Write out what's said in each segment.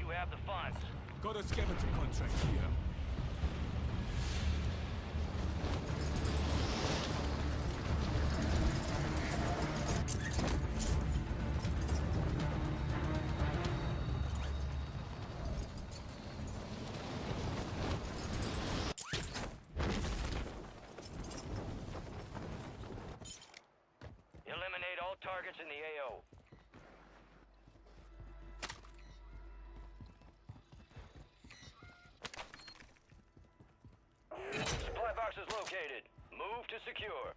you have the funds. Got a scavenger contract here. Eliminate all targets in the AO. Supply box is located. Move to secure.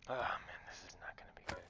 Oh man, this is not gonna be good.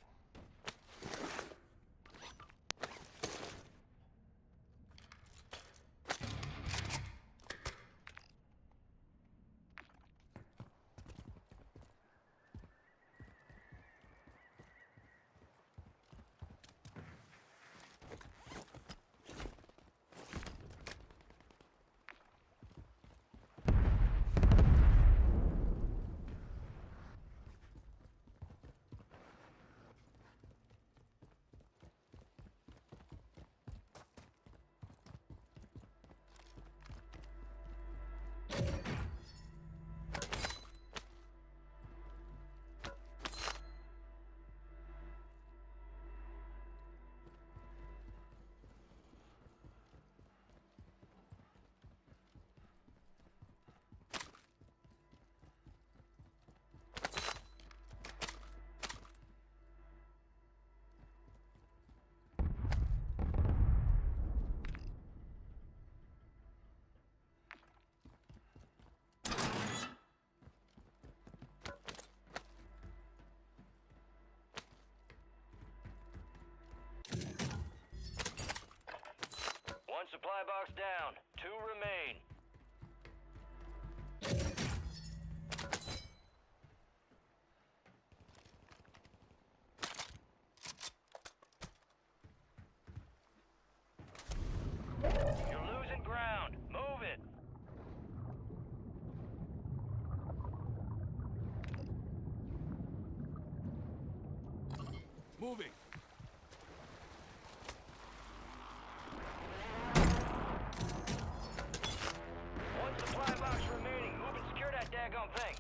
One supply box down. 2 remain. You're losing ground. Move it. Moving. One supply box remaining. Move and secure that daggone thing.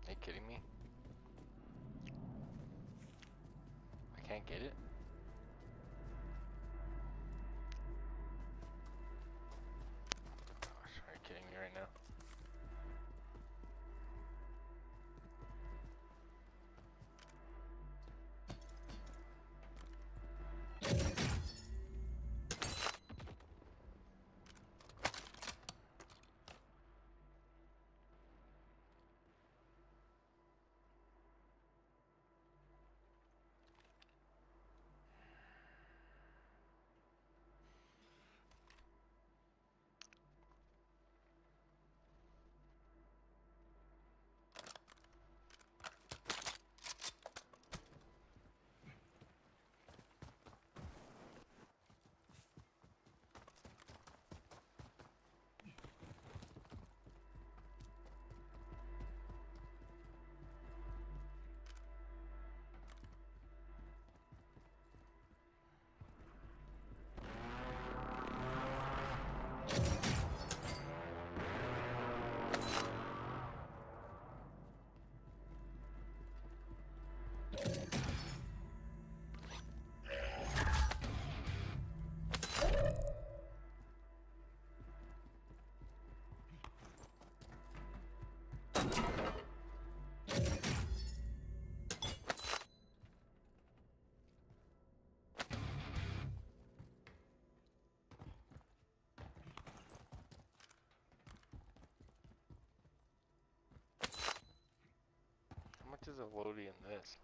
Are you kidding me? I can't get it? Gosh, are you kidding me right now? How much is a loadie in this?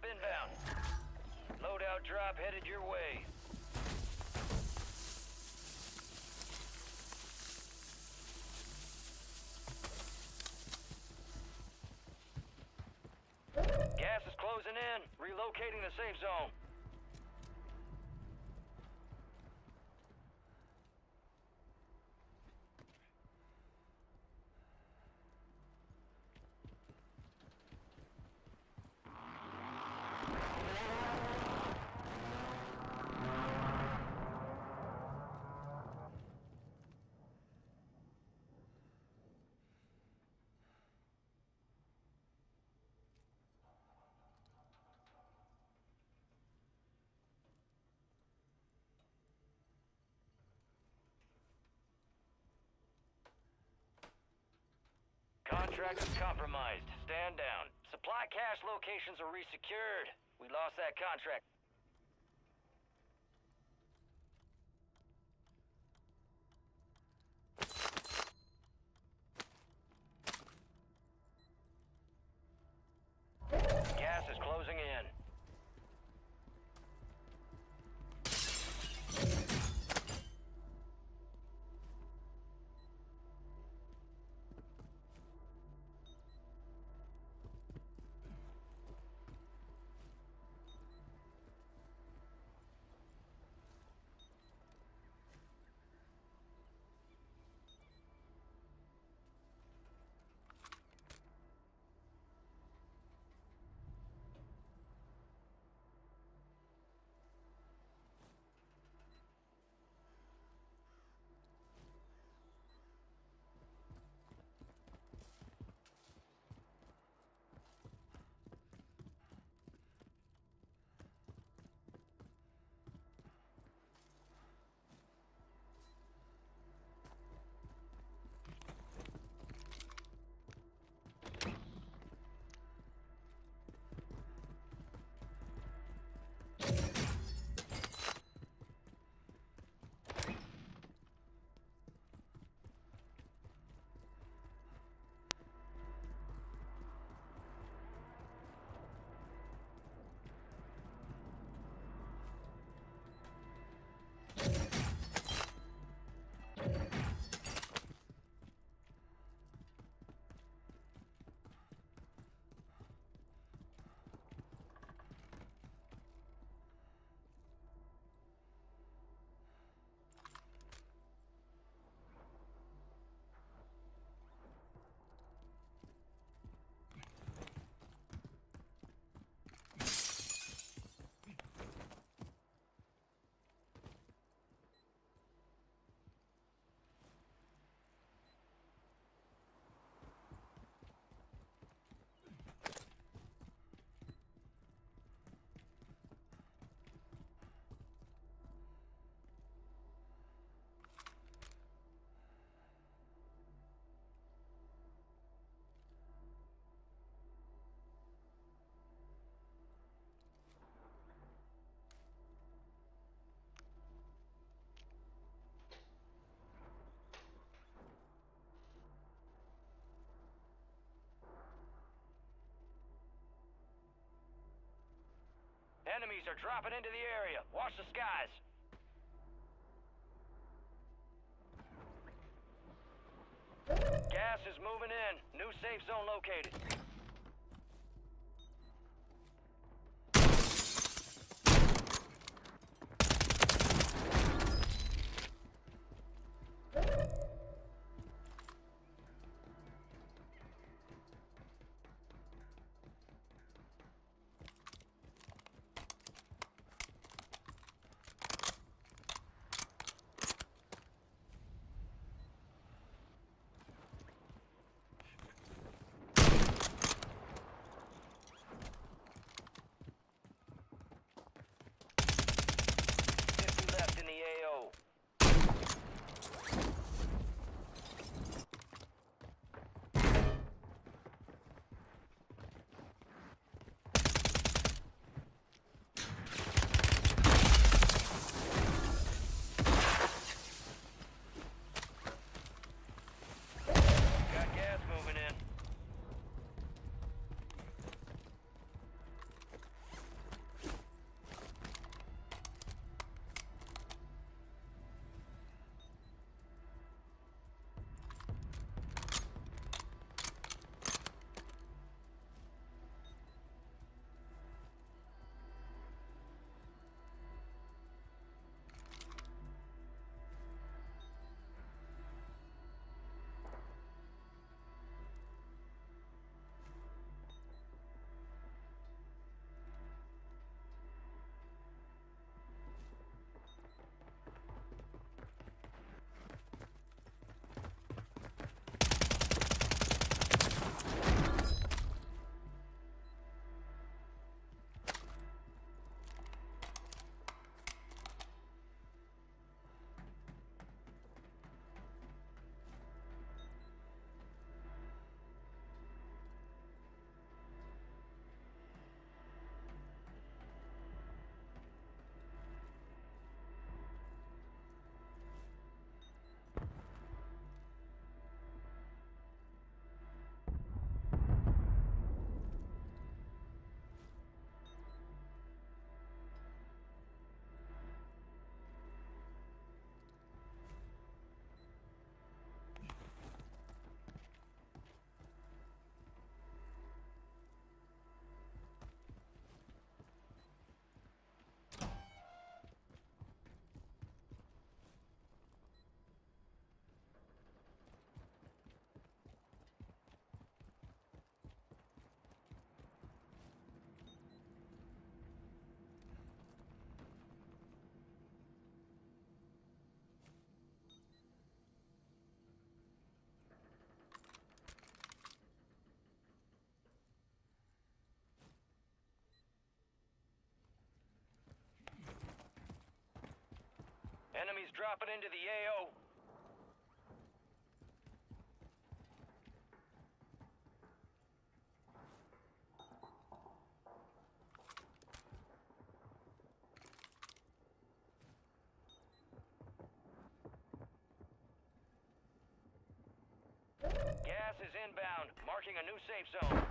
drop inbound. Loadout drop headed your way. Gas is closing in. Relocating the safe zone. Contract is compromised. Stand down. Supply cache locations are resecured. We lost that contract. Gas is closing in. Enemies are dropping into the area. Watch the skies. Gas is moving in. New safe zone located. Enemies dropping into the AO. Gas is inbound, marking a new safe zone.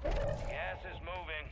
Gas is moving.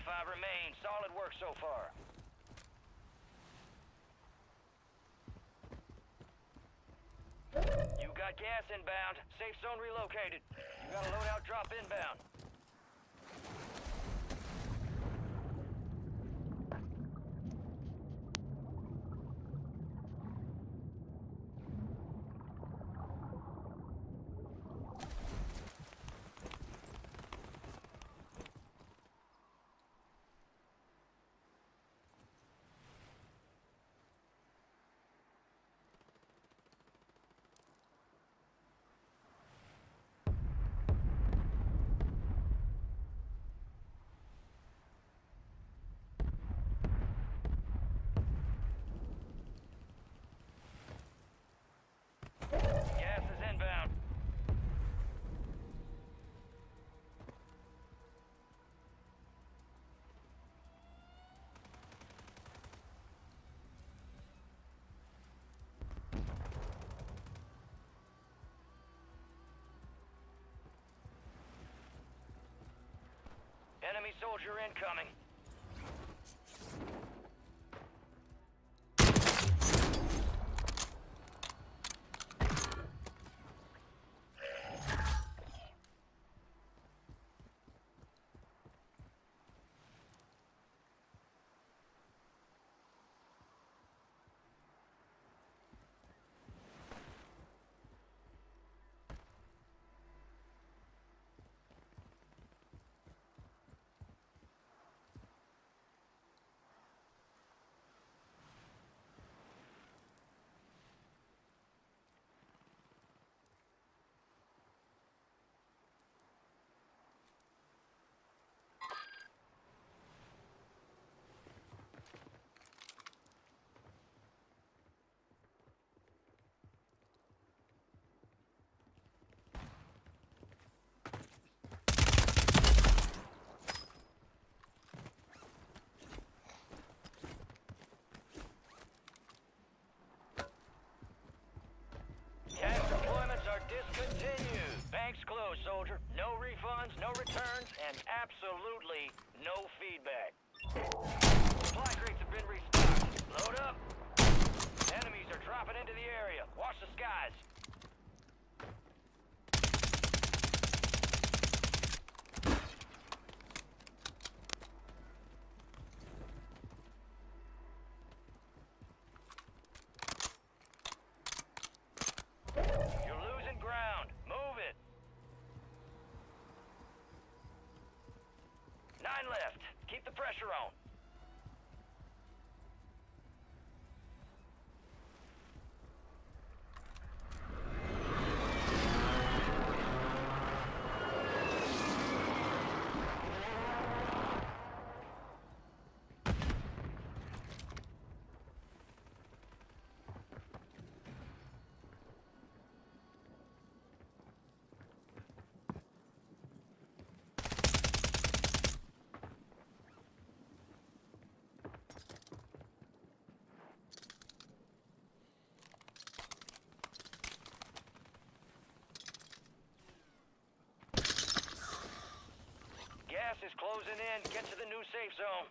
Five remain. Solid work so far. You got gas inbound. Safe zone relocated. You got a loadout drop inbound. Gas is inbound. Enemy soldier incoming. continues. Bank's closed, soldier. No refunds, no returns, and absolutely no feedback. Supply crates have been restocked. Load up. Enemies are dropping into the area. Watch the skies. You're losing ground. Move it. 9 left. Keep the pressure on. Gas is closing in. Get to the new safe zone.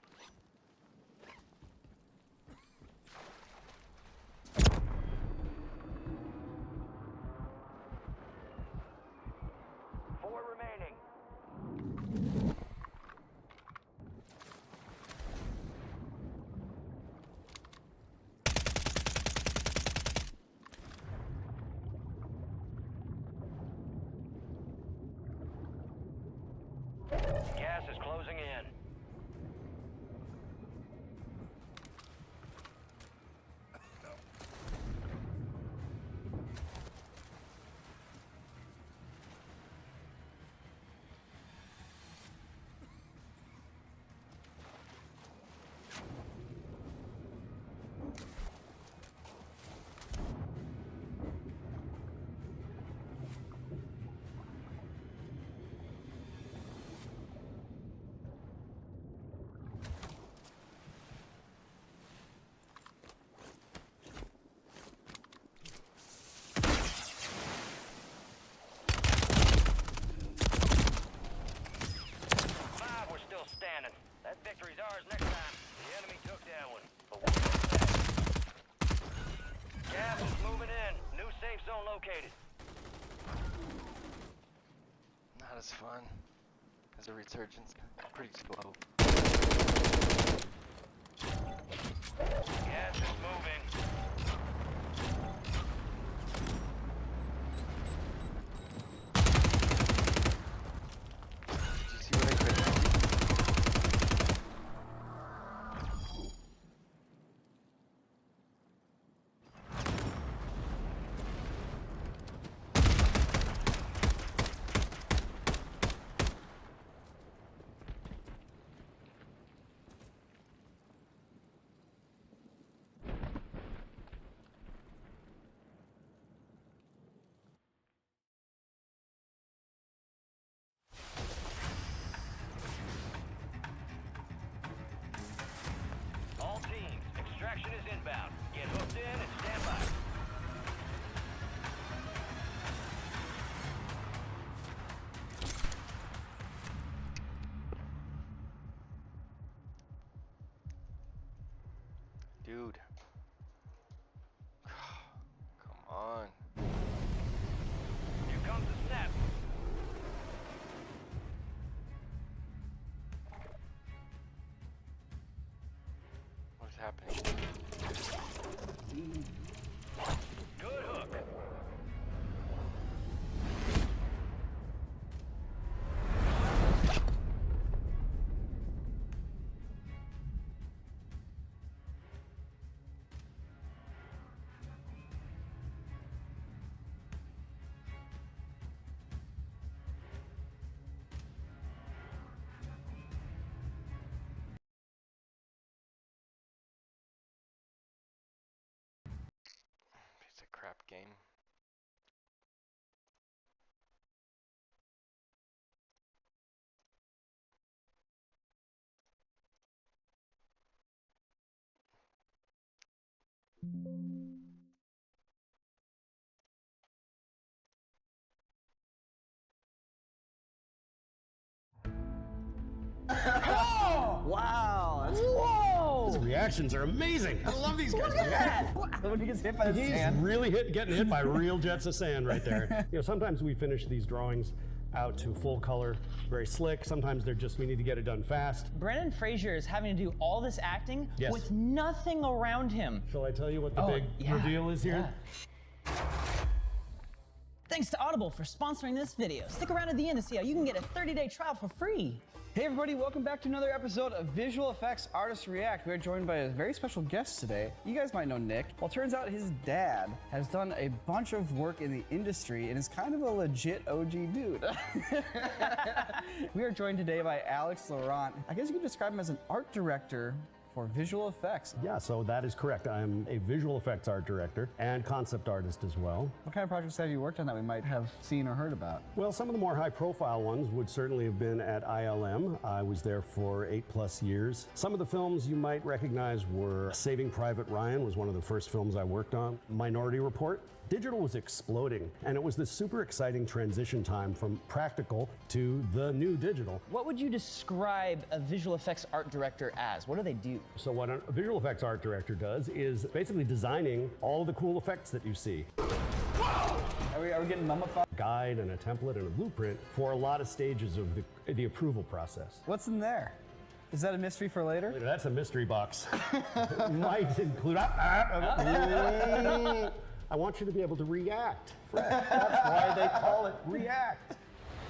Four remaining. Gas is closing in. Standing. That victory's ours next time. The enemy took that one, but we'll get back. Gas is moving in. New safe zone located. Not as fun as a resurgence. Pretty slow. Gas is moving. Did you see what I could do? All teams, extraction is inbound. Get hooked in and stand by. Dude. Come on. Here comes the snap. What's happening? Good hook. Piece of crap game. Wow. That's His reactions are amazing. I love these guys. when he gets hit by the He's sand. really getting hit by real jets of sand right there. You know, sometimes we finish these drawings out to full color, very slick. Sometimes they're just, we need to get it done fast. Brendan Fraser is having to do all this acting Yes. with nothing around him. Shall I tell you what the big reveal is here? Yeah. Thanks to Audible for sponsoring this video. Stick around at the end to see how you can get a 30-day trial for free. Hey everybody, welcome back to another episode of Visual Effects Artists React. We're joined by a very special guest today. You guys might know Nick. Well, it turns out his dad has done a bunch of work in the industry and is kind of a legit OG dude. We are joined today by Alex Laurent. I guess you could describe him as an art director for visual effects. Yeah, so that is correct. I'm a visual effects art director and concept artist as well. What kind of projects have you worked on that we might have seen or heard about? Well, some of the more high-profile ones would certainly have been at ILM. I was there for 8+ years. Some of the films you might recognize were Saving Private Ryan was one of the first films I worked on. Minority Report. Digital was exploding, and it was this super exciting transition time from practical to the new digital. What would you describe a visual effects art director as? What do they do? So what a visual effects art director does is basically designing all the cool effects that you see. Are we getting mummified? Guide and a template and a blueprint for a lot of stages of the approval process. What's in there? Is that a mystery for later? That's a mystery box. Might include. I want you to be able to react, Fred. That's why they call it react.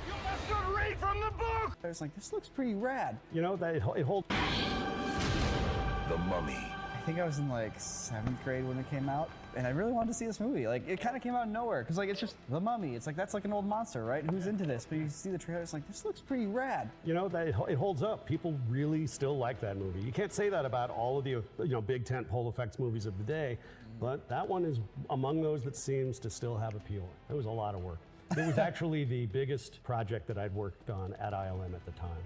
You must not read from the book! I was like, this looks pretty rad. You know, that it holds. The Mummy. I think I was in like 7th grade when it came out, and I really wanted to see this movie. Like, it kind of came out of nowhere, because like, it's just The Mummy. It's like, that's like an old monster, right? Who's into this? But you see the trailer, it's like, this looks pretty rad. You know, that it holds up. People really still like that movie. You can't say that about all of the big tentpole effects movies of the day, but that one is among those that seems to still have appeal. It was a lot of work. It was actually the biggest project that I'd worked on at ILM at the time.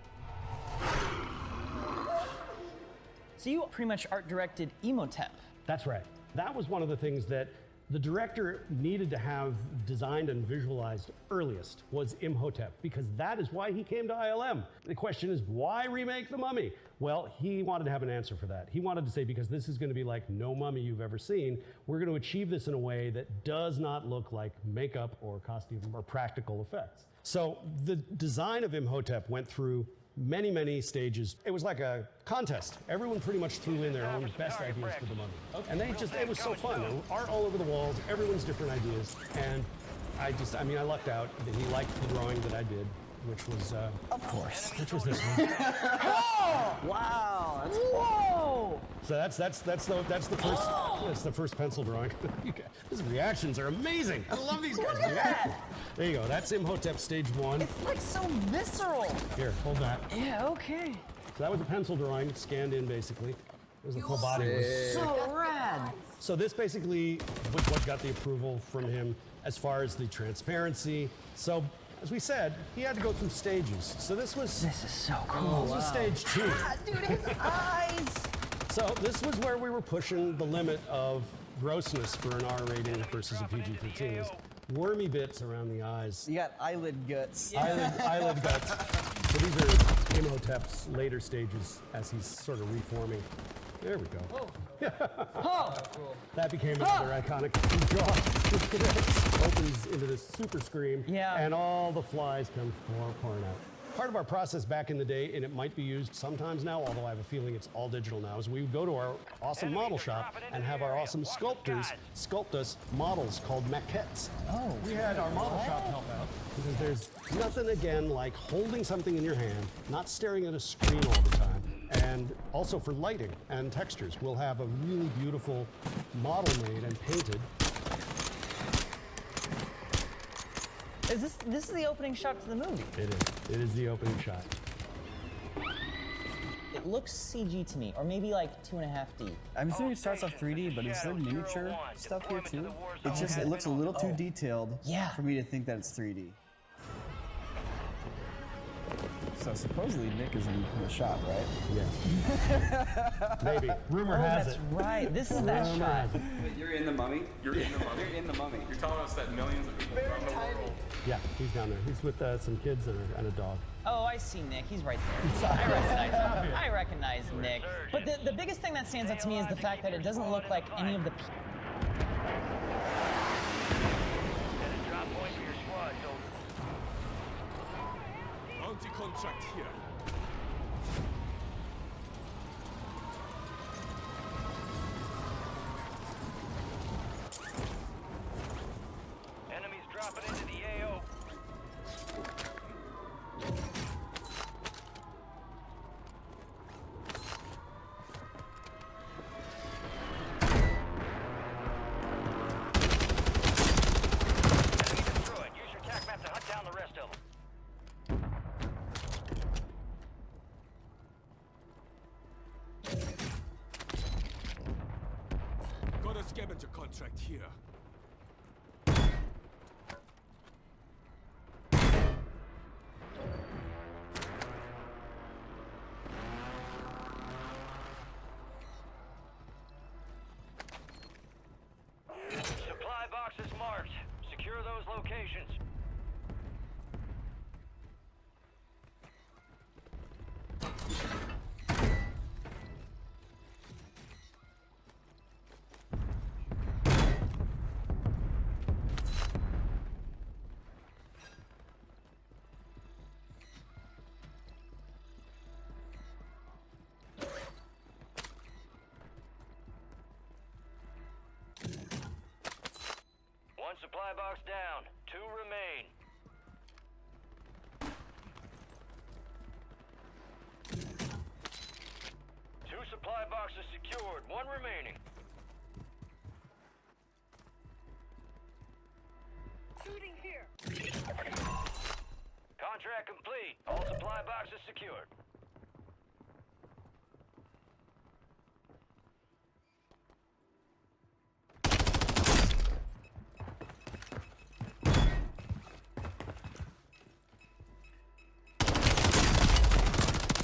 So you pretty much art directed Emotep. That's right. That was one of the things that the director needed to have designed and visualized earliest was Imhotep, because that is why he came to ILM. The question is, why remake The Mummy? Well, he wanted to have an answer for that. He wanted to say, because this is going to be like no mummy you've ever seen, we're going to achieve this in a way that does not look like makeup or costume or practical effects. So the design of Imhotep went through many, many stages. It was like a contest. Everyone pretty much threw in their own best ideas for the mummy. And it was so fun. There were art all over the walls, everyone's different ideas. And I lucked out that he liked the drawing that I did, which was, Of course. which was this one. Wow. That's Whoa! So that's the first pencil drawing. His reactions are amazing. I love these guys. There you go. That's Imhotep stage 1. It's like so visceral. Here, hold that. Yeah, okay. So that was a pencil drawing, scanned in basically. There's the full body. So rad. So this basically was what got the approval from him as far as the transparency. So as we said, he had to go through stages. So this was so cool. this was stage 2. Dude, his eyes. So this was where we were pushing the limit of grossness for an R rating versus a PG-13. There's wormy bits around the eyes. You got eyelid guts. Eyelid guts. So these are Imhotep's later stages as he's sort of reforming. There we go. That became another iconic draw. Opens into this super scream, and all the flies come pouring out. Part of our process back in the day, and it might be used sometimes now, although I have a feeling it's all digital now, is we would go to our awesome model shop and have our awesome sculptors sculpt us models called maquettes. Oh, we had our model shop help out, because there's nothing, again, like holding something in your hand, not staring at a screen all the time, and also for lighting and textures. We'll have a really beautiful model made and painted. This is the opening shot to the movie. It is. It is the opening shot. It looks CG to me, or maybe like 2.5D. I'm assuming it starts off 3D, but is there miniature stuff here too? It's just, it looks a little too detailed for me to think that it's 3D. So supposedly Nick is in the shot, right? Yes. Maybe. Rumor has That's it. right. This is that Rumor shot. has it. Wait, you're in the mummy? You're in the mummy? You're in the mummy. You're telling us that millions of people around the world. Yeah, he's down there. He's with some kids and a dog. Oh, I see Nick. He's right there. I recognize him. I recognize Nick. But the biggest thing that stands out to me is the fact that it doesn't look like any of the people. Set a drop point for your squad, soldier. Bounty contract here. Enemies dropping into the AO. Enemy destroyed. Use your tac map to hunt down the rest of them. Got a scavenger contract here. Supply boxes marked. Secure those locations. One supply box down. 2 remain. Two supply boxes secured. 1 remaining. Shooting here. Contract complete. All supply boxes secured.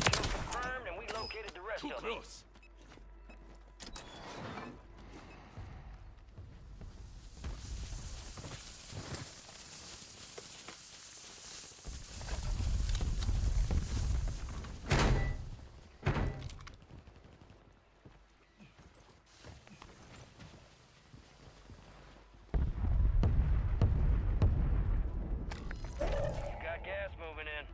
Kill confirmed, and we located the rest Too of them. close. Got gas moving in.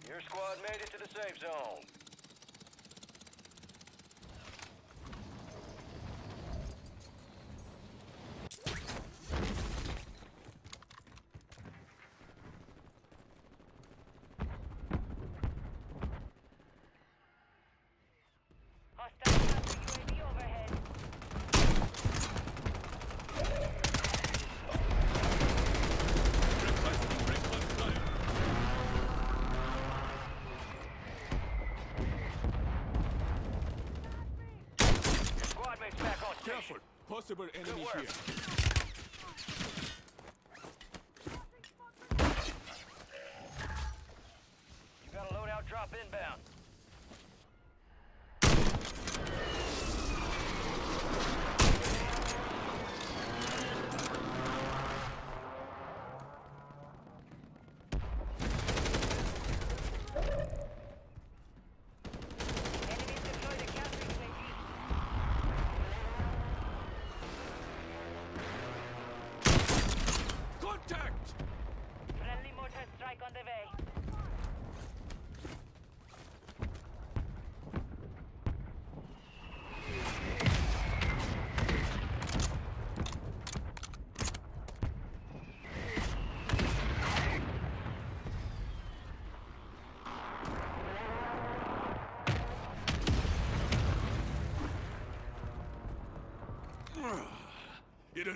Your squad made it to the safe zone. Hostile counter UAV overhead. Your squad mates back on station. Careful. Possible enemy work. here. You got a loadout drop inbound. Enemies deploy the counter UAV. Contact! Friendly mortar strike on the way.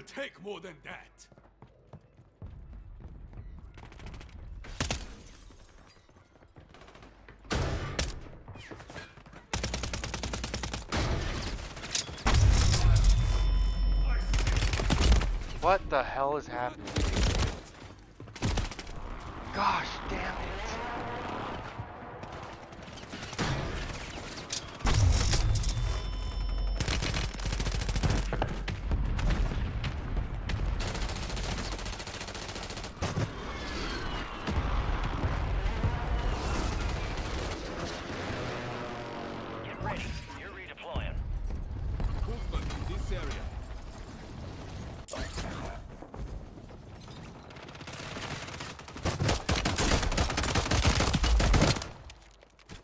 will take more than that. What the hell is happening? Gosh damn it. Get ready. You're redeploying. Movement in this area.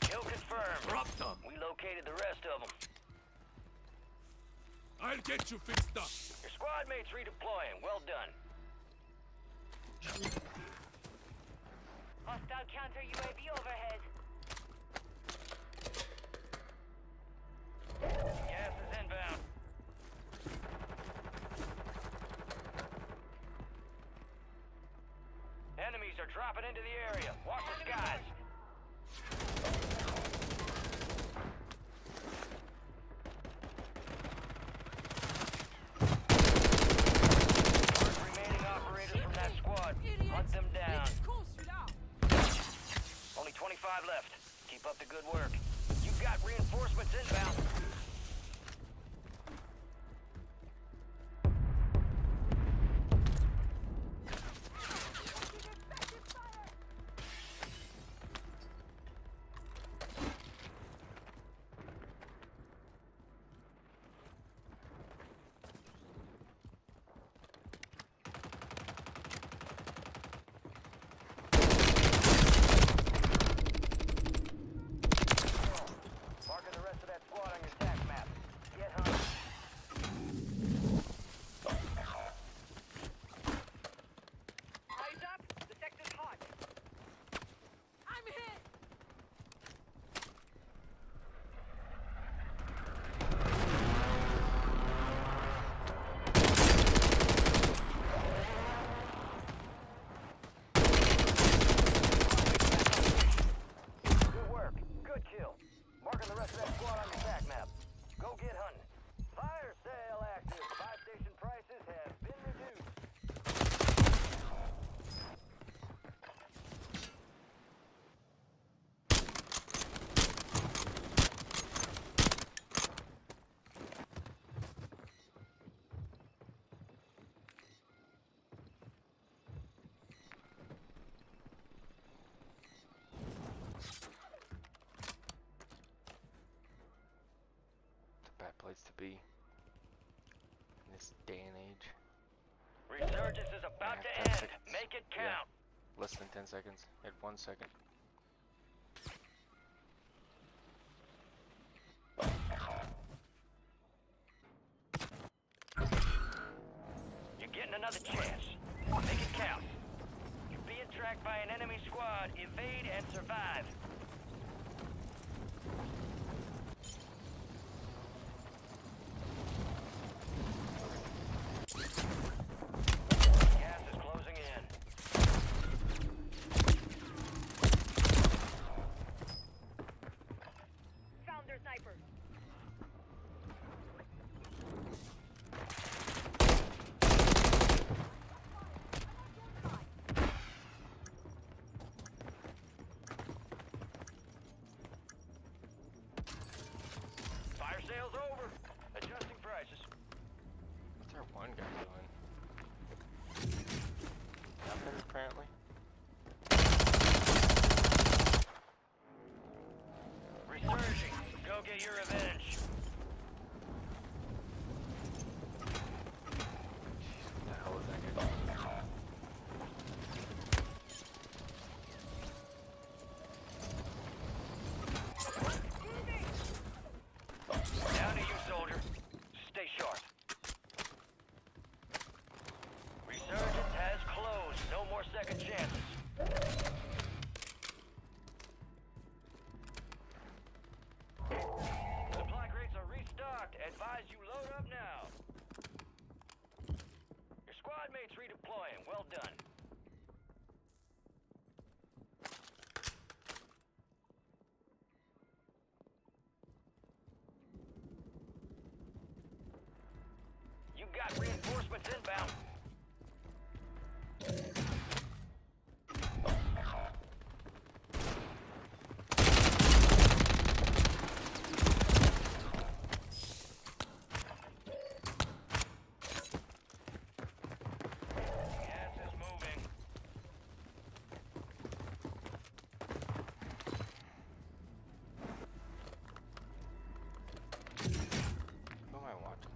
Kill confirmed. Drop them. We located the rest of them. I'll get you fixed up. Your squad mates redeploying. Well done. Hostile counter UAV overhead. Gas is inbound. Enemies are dropping into the area. Watch the skies. Remaining operators from that squad. Hunt them down. Only 25 left. Keep up the good work. You've got reinforcements inbound. Marking the rest of that squad on your attack map. Get hunting. Eyes up. The sector's hot. I'm hit. Good work. Good kill. Marking the rest of that squad on your attack map. Go get hunting. Fire sale active. Buy station prices have been reduced. It's a bad place to be in this day and age. Resurgence is about to 10 end. seconds. Make it Yeah. count. Less than 10 seconds. At 1 second. You're getting another chance. Make it count. You're being tracked by an enemy squad. Evade and survive. Gas is closing in. Found their sniper. Fire sale's over. Adjusting prices. What's our one guy doing? Nothing, apparently. Resurging. Go get your revenge. What the hell is that guy doing? Down to you, soldier. Stay sharp. Resurgence has closed. No more second chances. The you've got reinforcements inbound. Gas is moving. Who am I watching?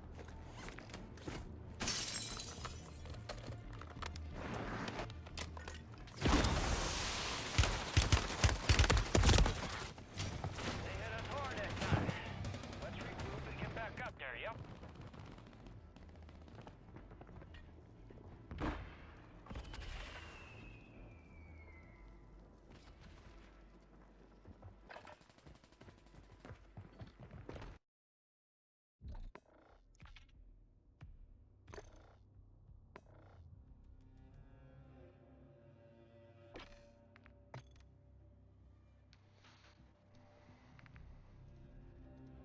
They hit us hard that time. Let's regroup and get back up there, yep?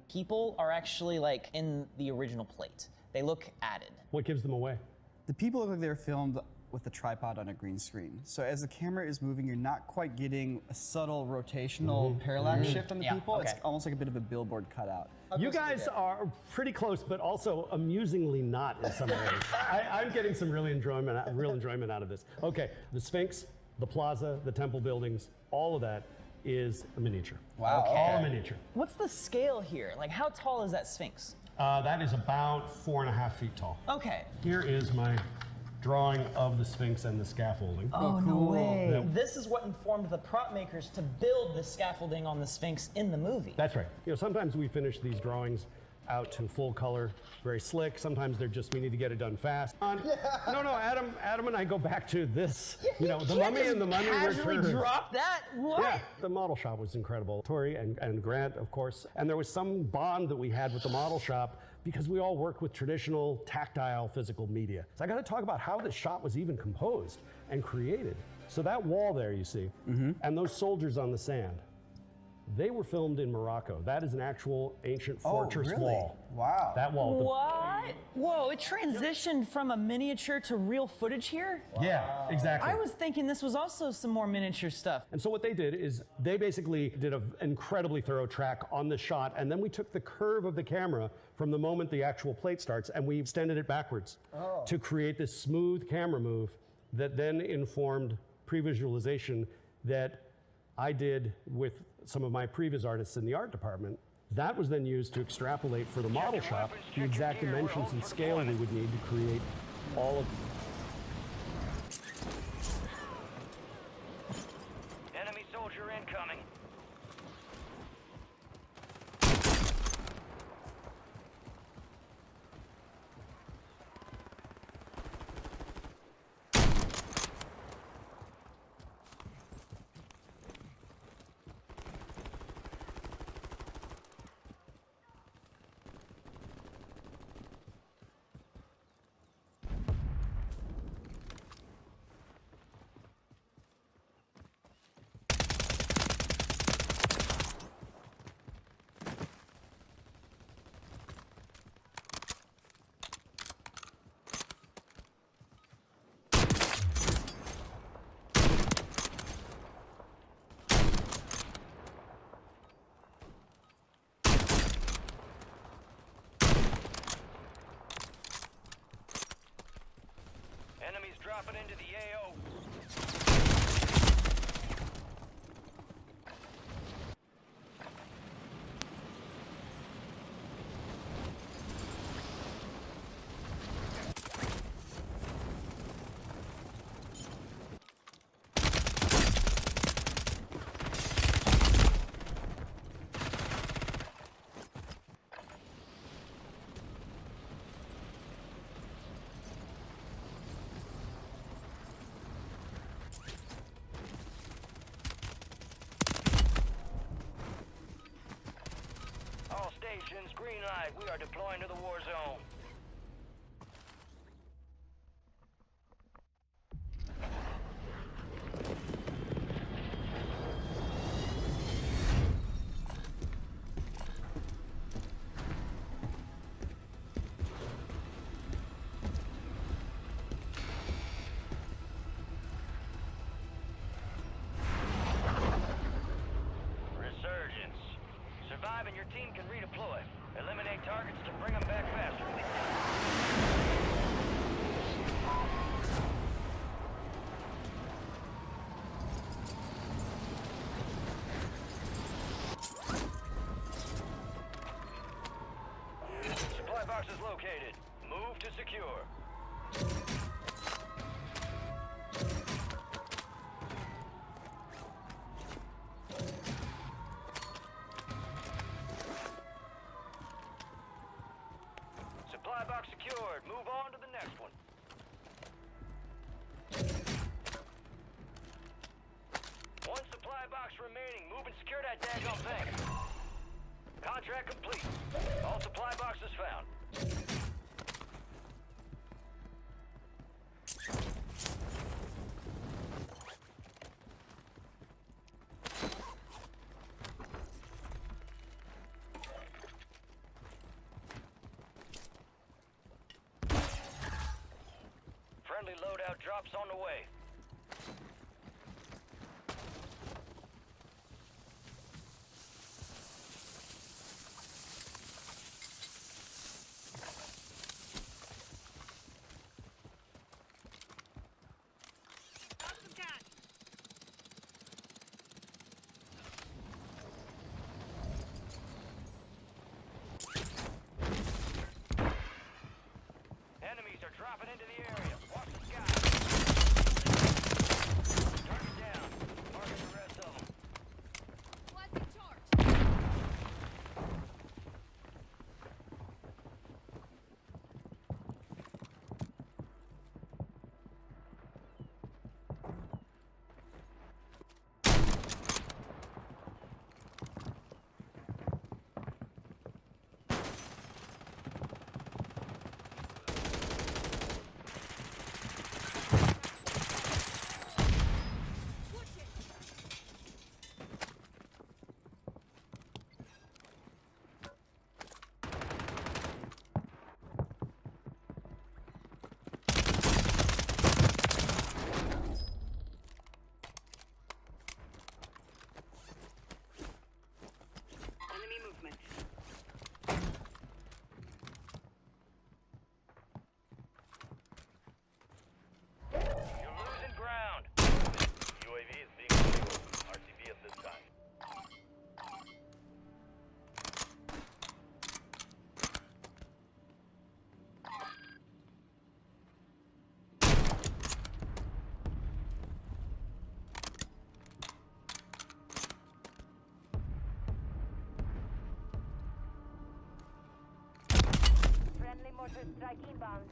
People are actually like in the original plate. They look added. What gives them away? The people look like they were filmed with a tripod on a green screen. So as the camera is moving, you're not quite getting a subtle rotational parallax shift on the Yeah, people. It's okay. almost like a bit of a billboard cutout. You guys are pretty close, but also amusingly not in some ways. I'm getting some real enjoyment out of this. Okay, the Sphinx, the plaza, the temple buildings, all of that is a miniature. Wow. All miniature. What's the scale here? Like, how tall is that Sphinx? That is about 4.5 feet tall. Okay. Here is my drawing of the Sphinx and the scaffolding. Oh, no way. Yep. This is what informed the prop makers to build the scaffolding on the Sphinx in the movie. That's right. You know, sometimes we finish these drawings out to full color, very slick. Sometimes they're just, we need to get it done fast. No, Adam and I go back to this. You know, the Mummy and the Mummy Casually Returns. drop that? What? Yeah, the model shop was incredible. Tori and Grant, of course. And there was some bond that we had with the model shop because we all work with traditional, tactile, physical media. So I got to talk about how this shot was even composed and created. So that wall there, you see, and those soldiers on the sand, they were filmed in Morocco. That is an actual ancient fortress wall. Wow. That wall. What? Whoa, it transitioned from a miniature to real footage here? Yeah, exactly. I was thinking this was also some more miniature stuff. And so what they did is they basically did an incredibly thorough track on the shot, and then we took the curve of the camera from the moment the actual plate starts, and we extended it backwards to create this smooth camera move that then informed pre-visualization that I did with some of my previous artists in the art department. That was then used to extrapolate for the model shop the exact dimensions and scale we would need to create all of. Enemy soldier incoming. Enemies dropping into the AO. All stations, green light. We are deploying to the war zone. team can redeploy. Eliminate targets to bring them back faster. Supply box is located. Move to secure. Supply box secured. Move on to the next one. One supply box remaining. Move and secure that daggone thing. Contract complete. All supply boxes found. Friendly loadout drops on the way. Enemies are dropping into the area. Watch the sky. Target down. Marking the rest of them. Enemy movement. You're losing ground. UAV is being fueled. RTB at this time. Friendly mortar strike inbound.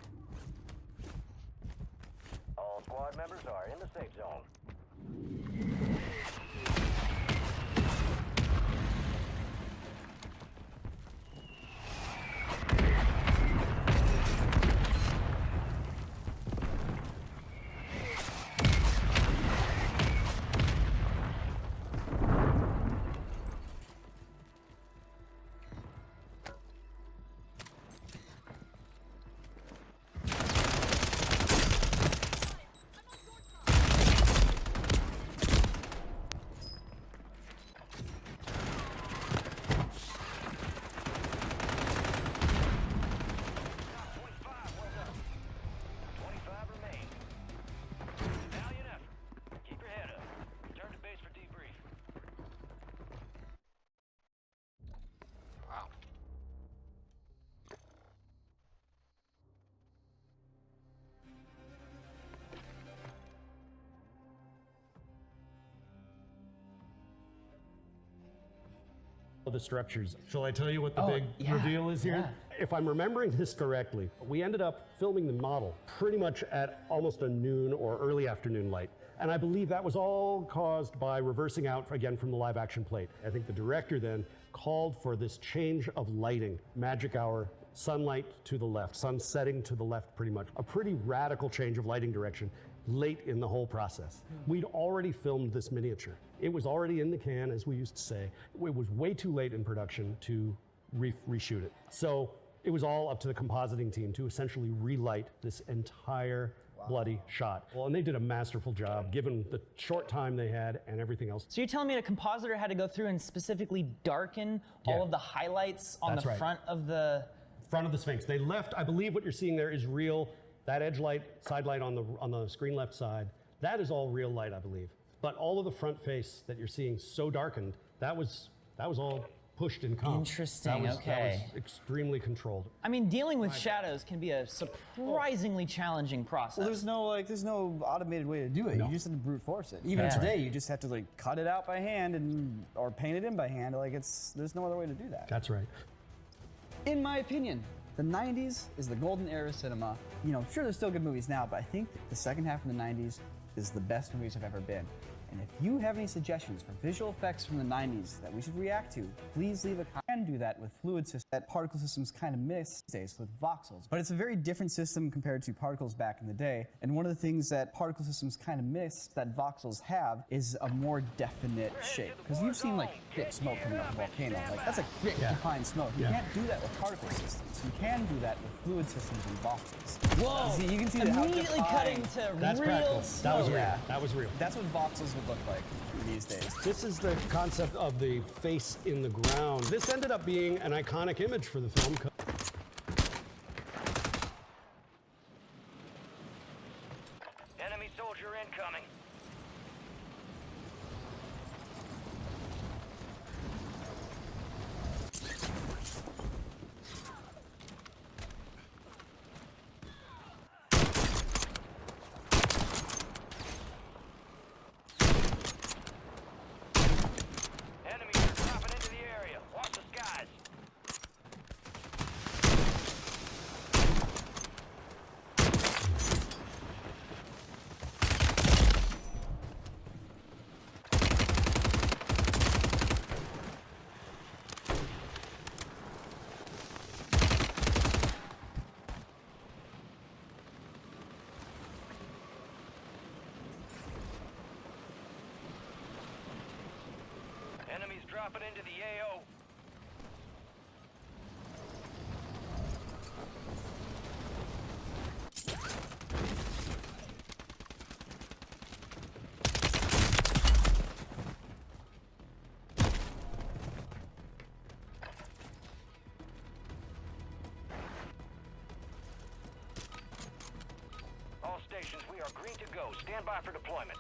All squad members are in the safe zone. The structures. Shall I tell you what the big reveal is here? If I'm remembering this correctly, we ended up filming the model pretty much at almost a noon or early afternoon light. And I believe that was all caused by reversing out again from the live action plate. I think the director then called for this change of lighting, magic hour, sunlight to the left, sun setting to the left pretty much. A pretty radical change of lighting direction late in the whole process. We'd already filmed this miniature. It was already in the can, as we used to say. It was way too late in production to reshoot it. So it was all up to the compositing team to essentially relight this entire bloody shot. Well, and they did a masterful job given the short time they had and everything else. So you're telling me the compositor had to go through and specifically darken Yeah. all of the highlights on That's the right. front of the... Front of the Sphinx. They left, I believe what you're seeing there is real. That edge light, side light on the screen left side, that is all real light, I believe. But all of the front face that you're seeing so darkened, that was all pushed in comp. Interesting, That okay. was extremely controlled. I mean, dealing with shadows can be a surprisingly challenging process. Well, there's no automated way to do it. No. You just have to brute force it. Even That's today, you just have to like cut it out by hand or paint it in by hand. Like there's no other way to do that. That's right. In my opinion, the 90s is the golden era of cinema. You know, sure, there's still good movies now, but I think the second half of the 90s is the best movies I've ever been. And if you have any suggestions for visual effects from the 90s that we should react to, please leave a comment. You can do that with fluid systems that particle systems kind of miss these days with voxels. But it's a very different system compared to particles back in the day. And one of the things that particle systems kind of miss that voxels have is a more definite shape. Because you've seen like thick smoke coming off a volcano. Like that's a thick defined smoke. You can't do that with particle systems. You can do that with fluid systems and voxels. Whoa! You can see how Immediately defined- cutting to That's real practical. That was smoke. real. That was real. That's what voxels would look like these days. This is the concept of the face in the ground. This ended up being an iconic image for the film. Enemy soldier incoming. Enemies are dropping into the area. Watch the skies. Enemies dropping into the AO. All stations, we are green to go. Stand by for deployment.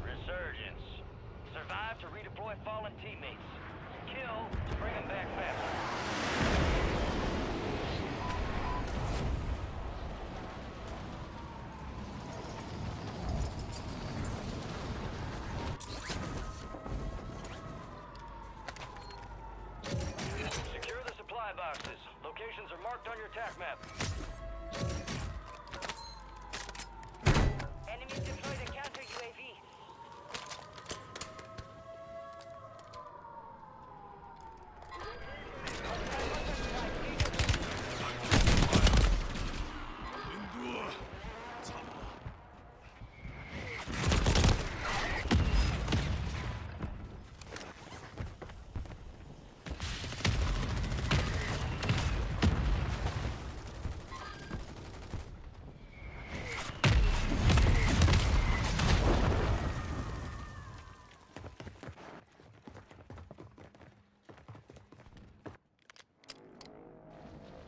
Resurgence. Survive to redeploy fallen teammates. Kill to bring them back faster. Secure the supply boxes. Locations are marked on your TAC map. Enemies deployed a counter UAV.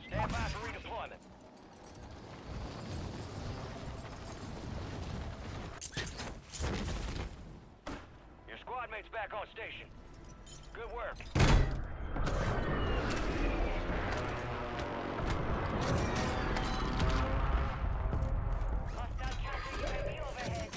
Stand by for redeployment. Your squad mate's back on station. Good work. Hostile counter UAV overhead.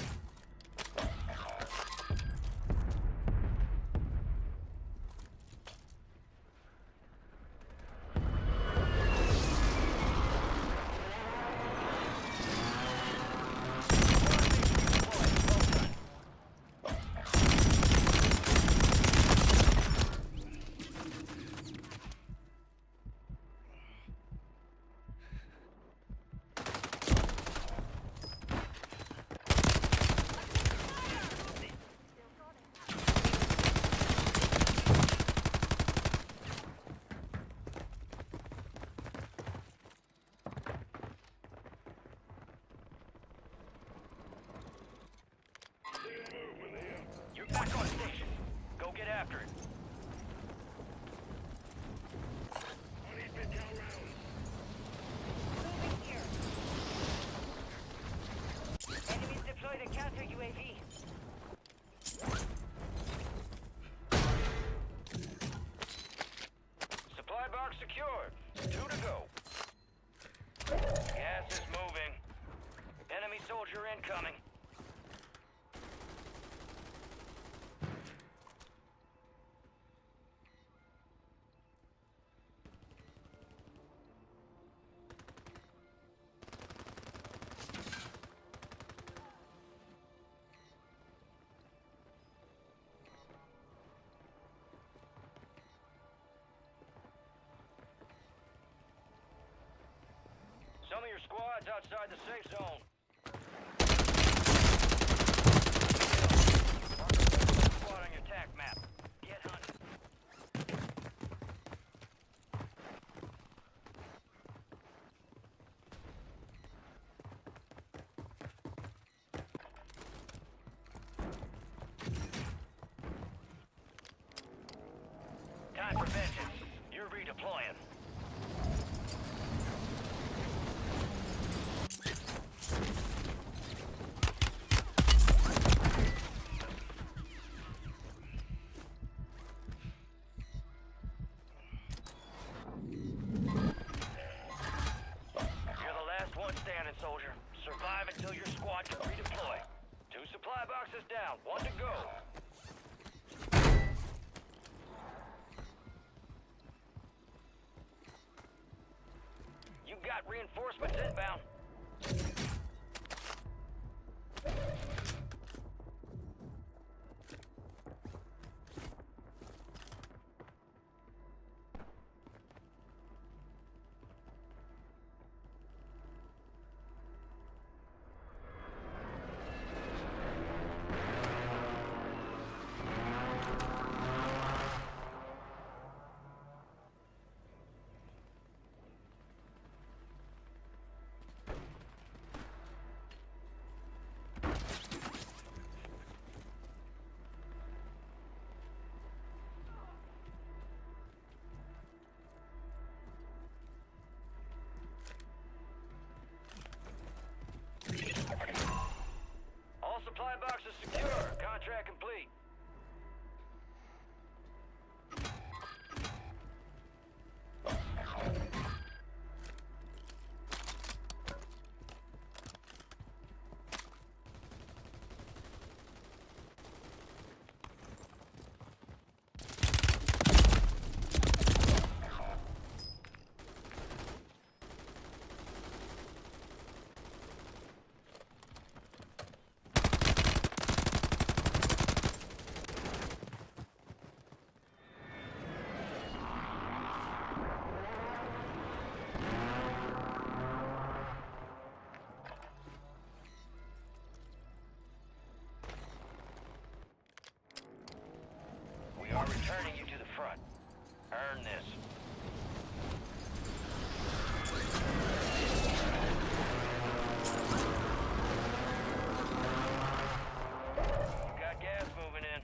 squad's outside the safe zone. Mark the squad on your tac map. Get hunting. Time for vengeance. You're redeploying. You're the last one standing, soldier. Survive until your squad can redeploy. 2 supply boxes down, 1 to go. You got reinforcements inbound. All supply boxes secure. Contract complete. We are returning you to the front. Earn this. You got gas moving in.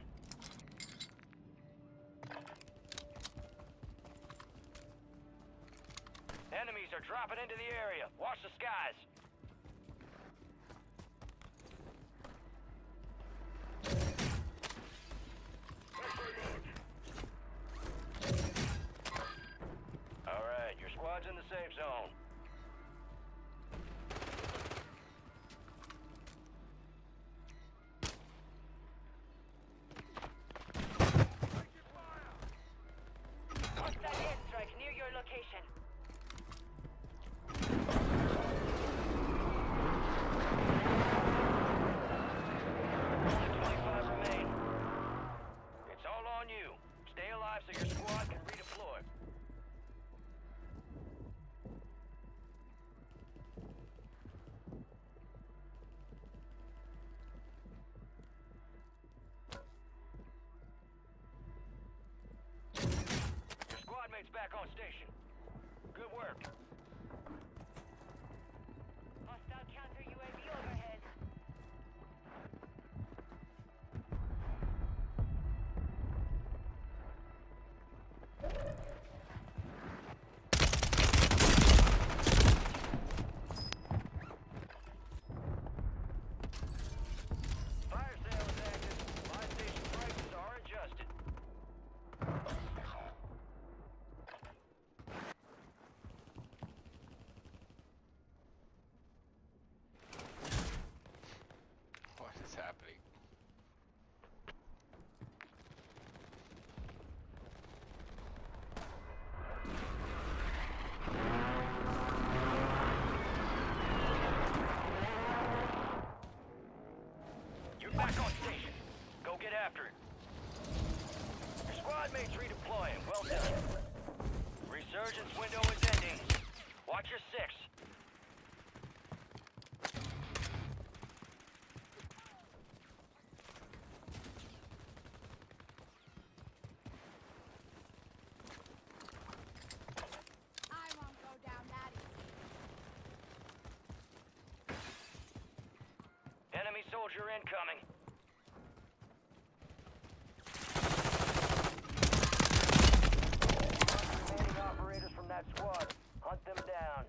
Enemies are dropping into the area. Watch the skies. All right, your squad's in the safe zone. Hostile airstrike near your location. Only 25 remain. It's all on you. Stay alive so your squad can redeploy. Your squad mate's back on station. Good work. Hostile counter UAV overhead. Fire sale is active. Buy station prices are adjusted. What is happening? You're back on station. Go get after it. Your squad mate's redeploying. Well done. Resurgence window is ending. Watch your 6. soldier incoming. Remaining operators from that squad. Hunt them down.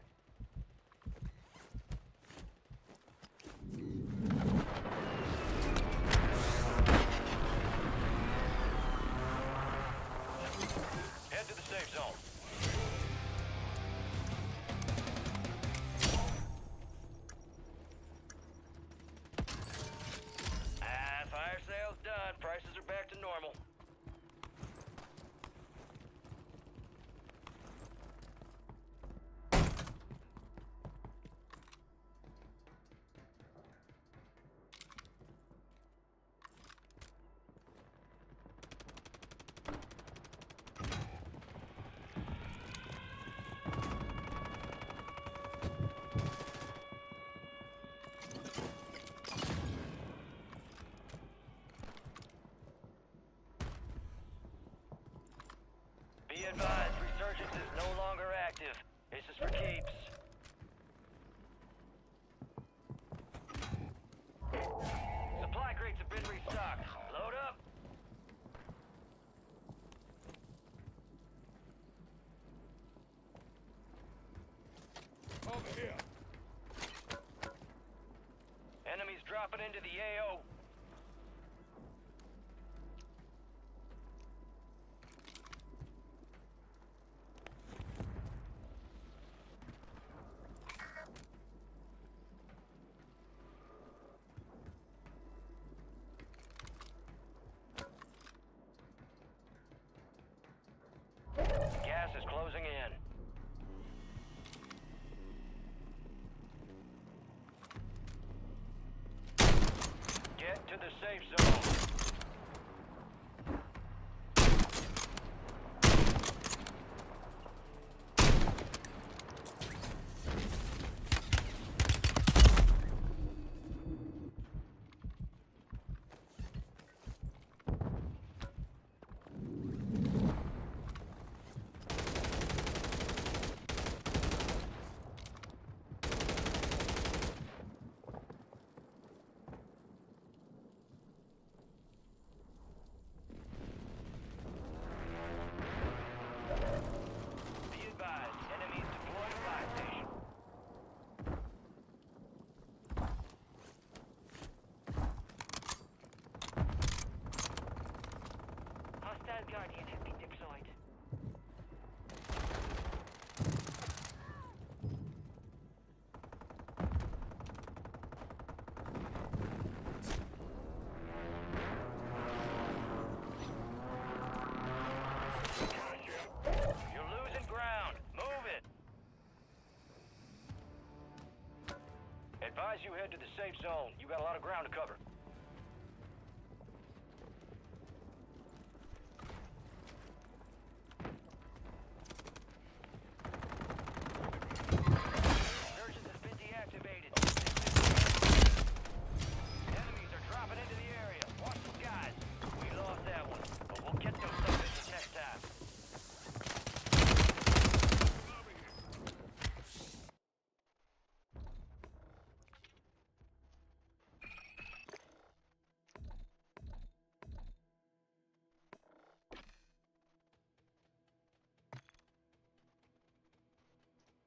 Head to the safe zone. Fire sale's done. Prices are back to normal. Be advised, resurgence is no longer active. This is for keeps. Supply crates have been restocked. Load up. Over here. Enemies dropping into the AO. Gas is closing in. Get to the safe zone. Be advised, enemies deployed fire station. Hostile Guardian has been deployed. You're losing ground. Move it. Advise you head to the safe zone. You got a lot of ground to cover. Surgeons has been deactivated. Enemies are dropping into the area. Watch the skies. We lost that one, but we'll get those submissions next time.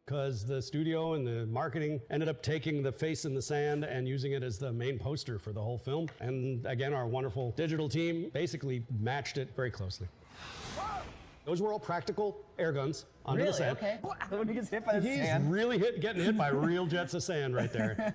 Because the studio and the marketing ended up taking the face in the sand and using it as the main poster for the whole film. And again, our wonderful digital team basically matched it very closely. Those were all practical air guns under the Really? sand. Okay. When he gets hit by the He's sand. really getting hit by real jets of sand right there.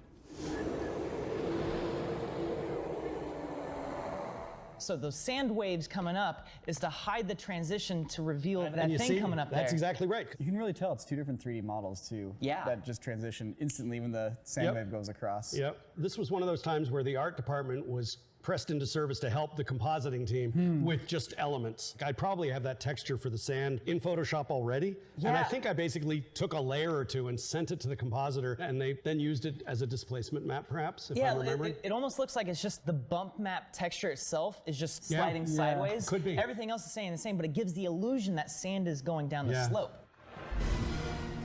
So those sand waves coming up is to hide the transition to reveal that And you thing see, coming up that's there. exactly right. You can really tell it's two different 3D models too. Yeah. That just transition instantly when the sand Yep. wave goes across. Yep. This was one of those times where the art department was pressed into service to help the compositing team with just elements. I probably have that texture for the sand in Photoshop already. And I Yeah. think I basically took a layer or two and sent it to the compositor, and they then used it as a displacement map, perhaps, if I'm Yeah, remembering. it almost looks like it's just the bump map texture itself is just Yeah. sliding Yeah. sideways. Could be. Everything else is staying the same, but it gives the illusion that sand is going down the Yeah. slope.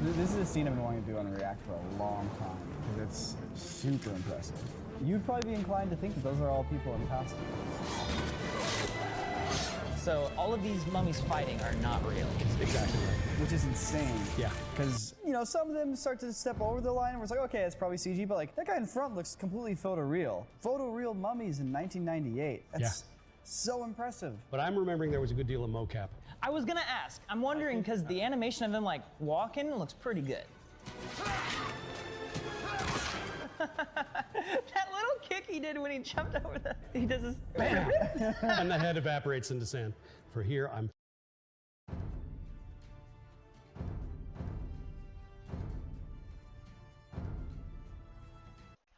This is a scene I've been wanting to do on React for a long time because it's super impressive. You'd probably be inclined to think that those are all people in costume. So all of these mummies fighting are not real. Exactly right. Which is insane. Yeah. Because, you know, some of them start to step over the line and we're like, okay, it's probably CG, but like that guy in front looks completely photoreal. Photoreal mummies in 1998. That's so impressive. But I'm remembering there was a good deal of mocap. I was gonna ask. I'm wondering because the animation of them like walking looks pretty good. That little kick he did when he jumped over he does this. Bam! And the head evaporates into sand. For here, I'm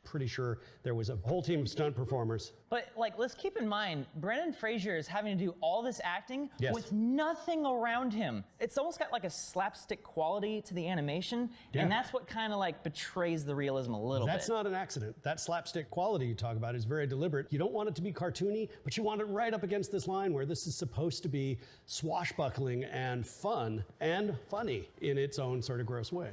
pretty sure there was a whole team of stunt performers. But like, let's keep in mind, Brendan Fraser is having to do all this acting with nothing around him. It's almost got like a slapstick quality to the animation, and that's what kind of like betrays the realism a little bit. That's not an accident. That slapstick quality you talk about is very deliberate. You don't want it to be cartoony, but you want it right up against this line where this is supposed to be swashbuckling and fun and funny in its own sort of gross way.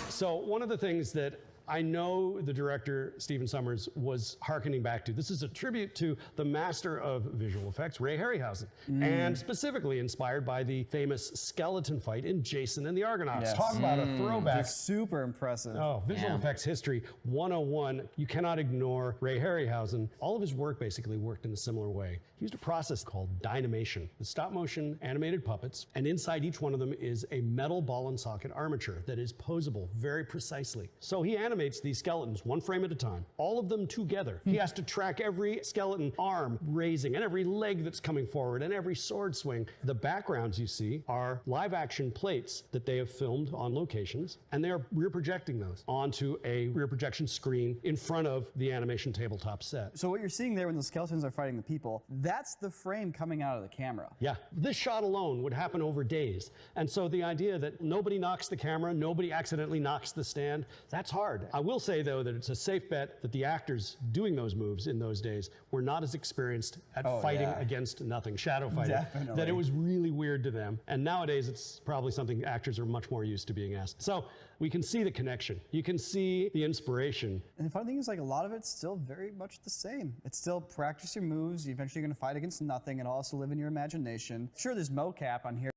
So one of the things that I know the director, Stephen Sommers, was hearkening back to. This is a tribute to the master of visual effects, Ray Harryhausen, and specifically inspired by the famous skeleton fight in Jason and the Argonauts. Yes. Talk about a throwback. It's super impressive. Oh, visual effects history 101. You cannot ignore Ray Harryhausen. All of his work basically worked in a similar way. He used a process called dynamation, with stop motion animated puppets, and inside each one of them is a metal ball and socket armature that is posable very precisely. So he animates these skeletons one frame at a time, all of them together. He has to track every skeleton arm raising and every leg that's coming forward and every sword swing. The backgrounds you see are live action plates that they have filmed on locations, and they are rear projecting those onto a rear projection screen in front of the animation tabletop set. So what you're seeing there when the skeletons are fighting the people, that's the frame coming out of the camera. Yeah, this shot alone would happen over days. And so the idea that nobody knocks the camera, nobody accidentally knocks the stand, that's hard. I will say, though, that it's a safe bet that the actors doing those moves in those days were not as experienced at fighting against nothing, shadow fighting, that it was really weird to them. And nowadays, it's probably something actors are much more used to being asked. So we can see the connection. You can see the inspiration. And the funny thing is, like, a lot of it's still very much the same. It's still practice your moves. You're eventually going to fight against nothing and also live in your imagination. Sure, there's mocap on here.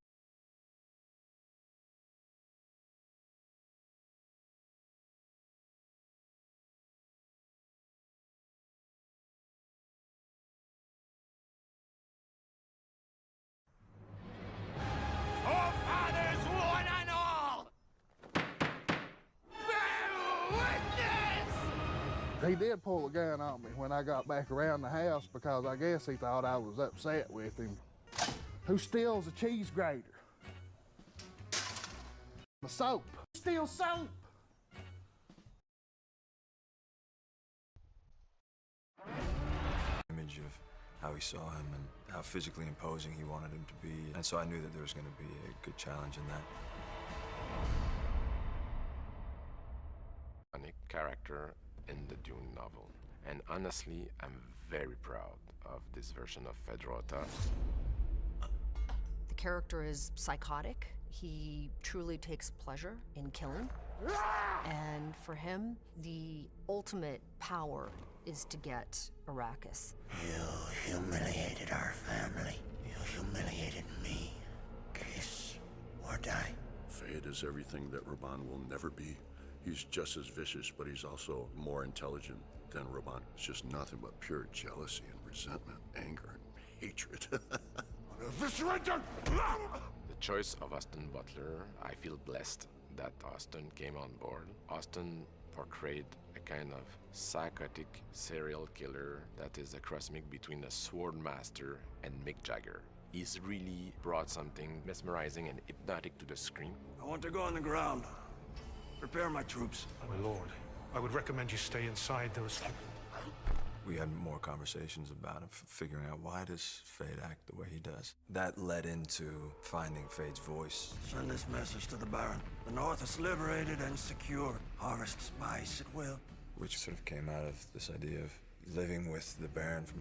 Forefathers, one and all! Bear witness! He did pull a gun on me when I got back around the house because I guess he thought I was upset with him. Who steals a cheese grater? The soap. Steal soap! Image of how he saw him and how physically imposing he wanted him to be. And so I knew that there was going to be a good challenge in that. Character in the Dune novel. And honestly, I'm very proud of this version of Fedrota. The character is psychotic. He truly takes pleasure in killing. And for him, the ultimate power is to get Arrakis. You humiliated our family. You humiliated me. Kiss or die. Fade is everything that Raban will never be. He's just as vicious, but he's also more intelligent than Raban. It's just nothing but pure jealousy and resentment, anger and hatred. The choice of Austin Butler, I feel blessed that Austin came on board. Austin portrayed a kind of psychotic serial killer that is a cross mix between a sword master and Mick Jagger. He's really brought something mesmerizing and hypnotic to the screen. I want to go on the ground. Prepare my troops. My lord, I would recommend you stay inside those. We had more conversations about it, figuring out why does Fade act the way he does. That led into finding Fade's voice. Send this message to the Baron. The North is liberated and secure. Harvest spice at will. Which sort of came out of this idea of living with the Baron from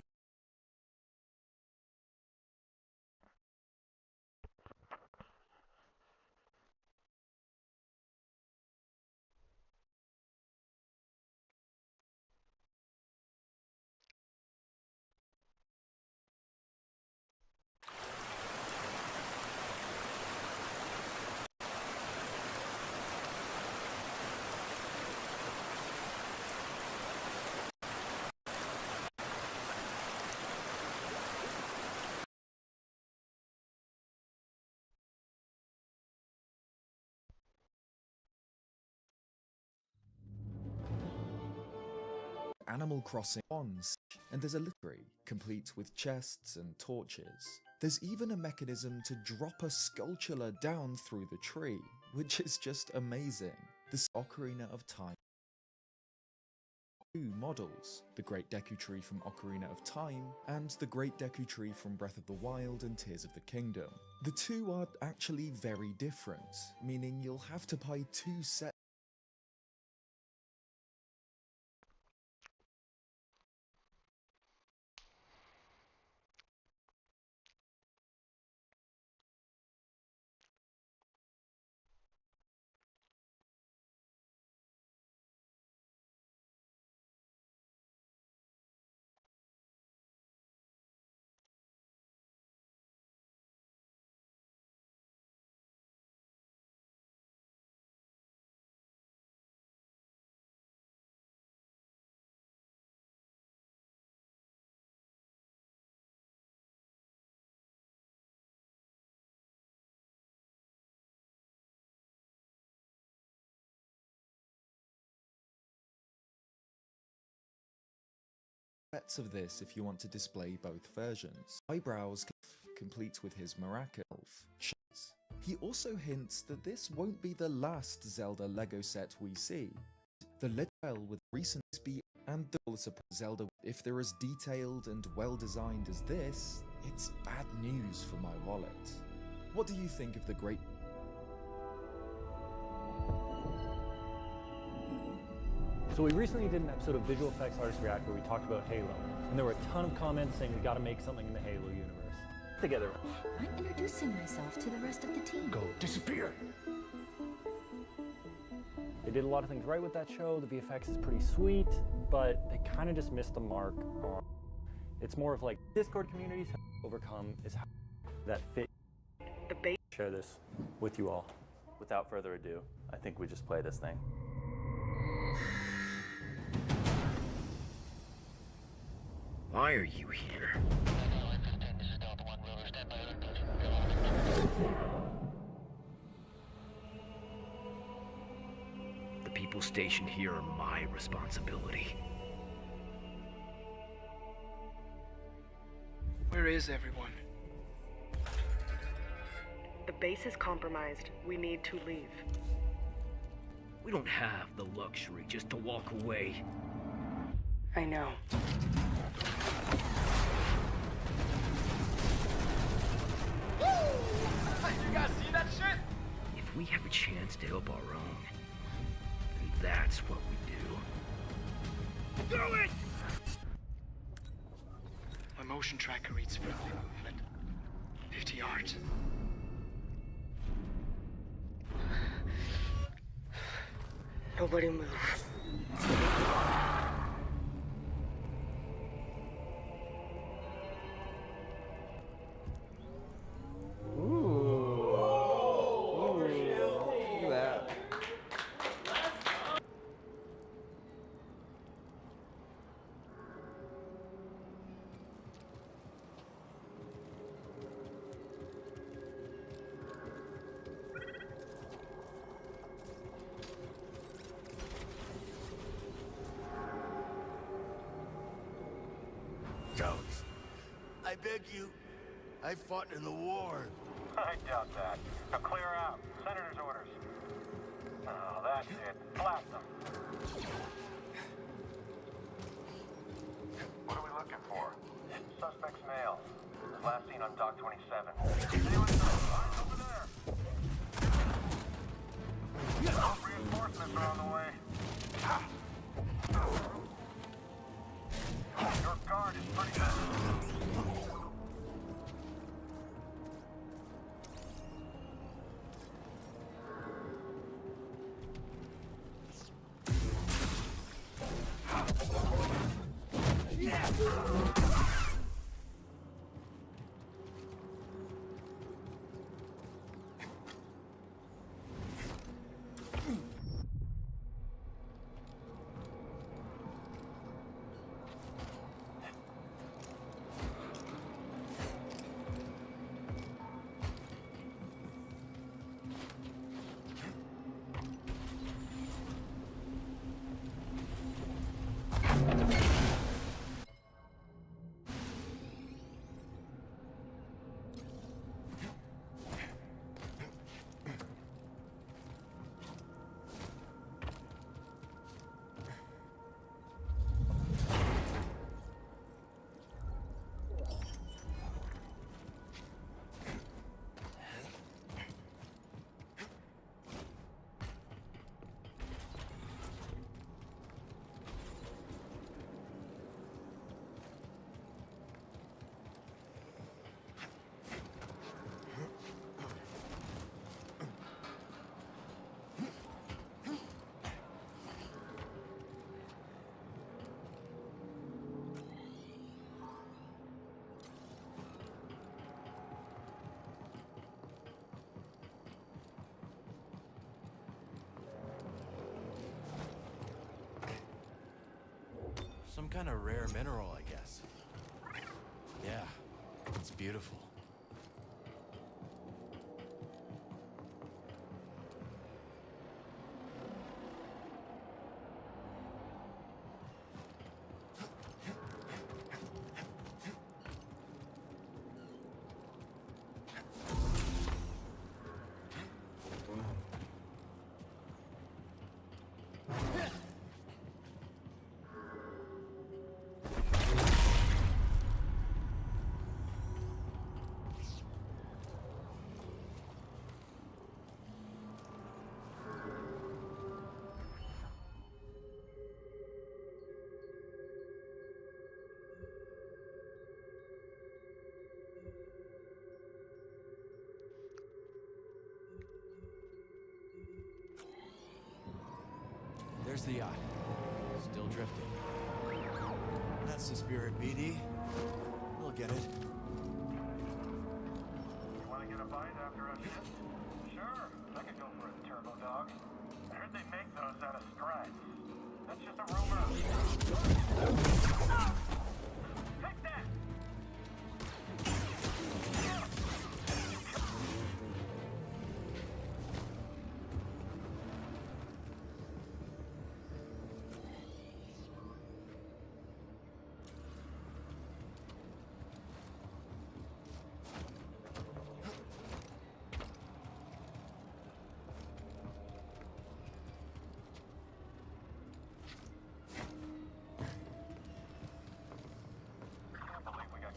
Animal Crossing ones, and there's a library complete with chests and torches. There's even a mechanism to drop a sculpture down through the tree, which is just amazing. This Ocarina of Time. Two models, the Great Deku Tree from Ocarina of Time and the Great Deku Tree from Breath of the Wild and Tears of the Kingdom. The two are actually very different, meaning you'll have to buy two sets of this if you want to display both versions. Eyebrows complete with his Miracle shows. He also hints that this won't be the last Zelda Lego set we see. The Legend with recent speed and the Zelda, if they're as detailed and well designed as this, it's bad news for my wallet. What do you think of the great So we recently did an episode of Visual Effects Artists React where we talked about Halo, and there were a ton of comments saying we gotta make something in the Halo universe. Together. I'm introducing myself to the rest of the team. Go disappear! They did a lot of things right with that show, the VFX is pretty sweet, but they kind of just missed the mark on... It's more of like Discord communities have overcome is how that fit. The base. Share this with you all. Without further ado, I think we just play this thing. Why are you here? The people stationed here are my responsibility. Where is everyone? The base is compromised. We need to leave. We don't have the luxury just to walk away. I know. You guys see that shit? If we have a chance to help our own, then that's what we do. Do it! My motion tracker reads friendly movement. 50 yards. Nobody move. Jones, I beg you. I fought in the war. I doubt that. Now clear out. Senator's orders. Oh, that's it. Blast them. What are we looking for? Suspect's male. Last seen on Dock 27. Anyone eyes over there? Reinforcements are on the way. Your guard is pretty good. kind of rare mineral, I guess. Yeah, it's beautiful. There's the yacht. Still drifting. That's the spirit, BD. We'll get it. You want to get a bite after a shift? Sure, I could go for a turbo dog. I heard they make those out of stripes. That's just a rumor. Take that!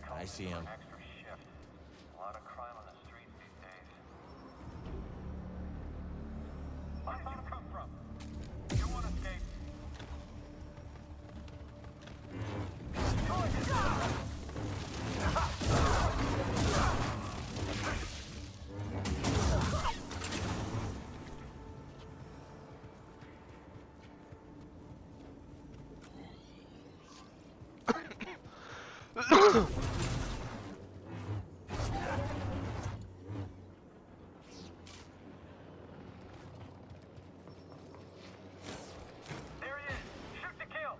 I see him. Extra shift. A lot of crime on the streets these days. Where did you come from? You want to escape? There he is! Shoot to kill!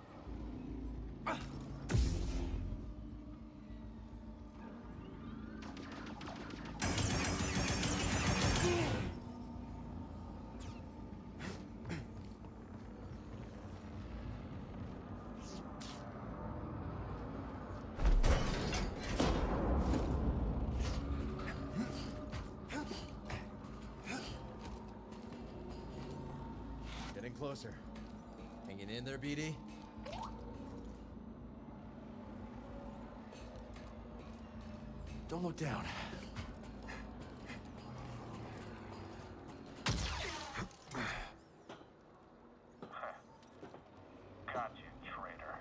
Getting closer. Hanging in there, BD? Don't look down. Got you, traitor.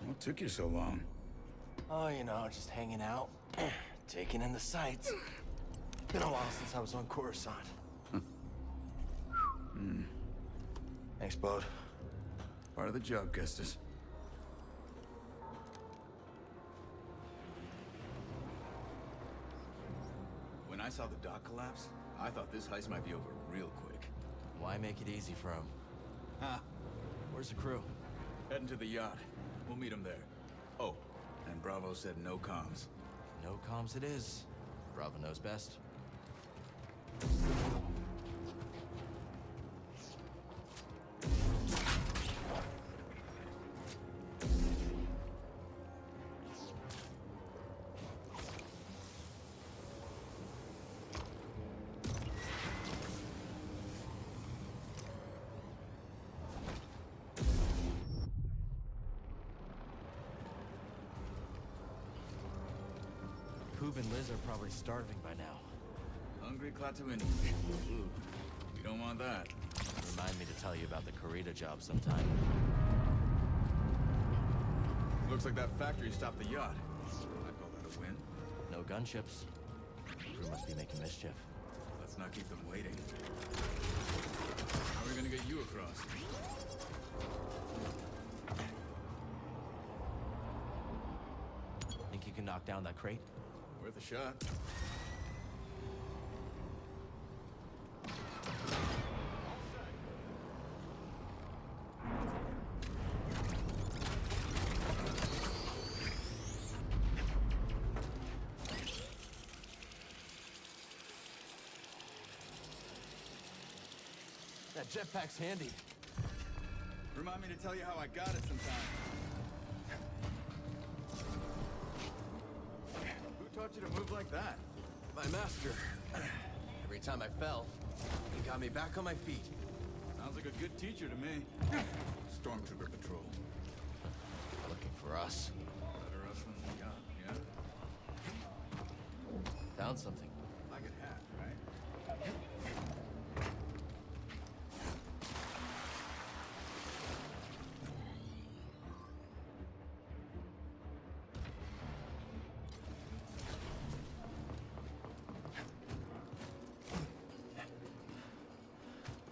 What took you so long? Oh, you know, just hanging out. Taking in the sights. Been a while since I was on Coruscant. Thanks, bud. Part of the job, Custis. When I saw the dock collapse, I thought this heist might be over real quick. Why make it easy for him? Ha! Where's the crew? Heading to the yacht. We'll meet him there. Oh, and Bravo said no comms. No comms it is. Bravo knows best. Poob and Liz are probably starving by now. Hungry Klaatuini. Ooh, we don't want that. Remind me to tell you about the Karita job sometime. Looks like that factory stopped the yacht. I call that a win. No gunships. Crew must be making mischief. Let's not keep them waiting. How are we gonna get you across? Think you can knock down that crate? Worth a shot. That jetpack's handy. Remind me to tell you how I got it sometime. Who taught you to move like that? My master. Every time I fell, he got me back on my feet. Sounds like a good teacher to me. Stormtrooper patrol. Looking for us. Better us than we got, yeah? Found something. Like it hat, right?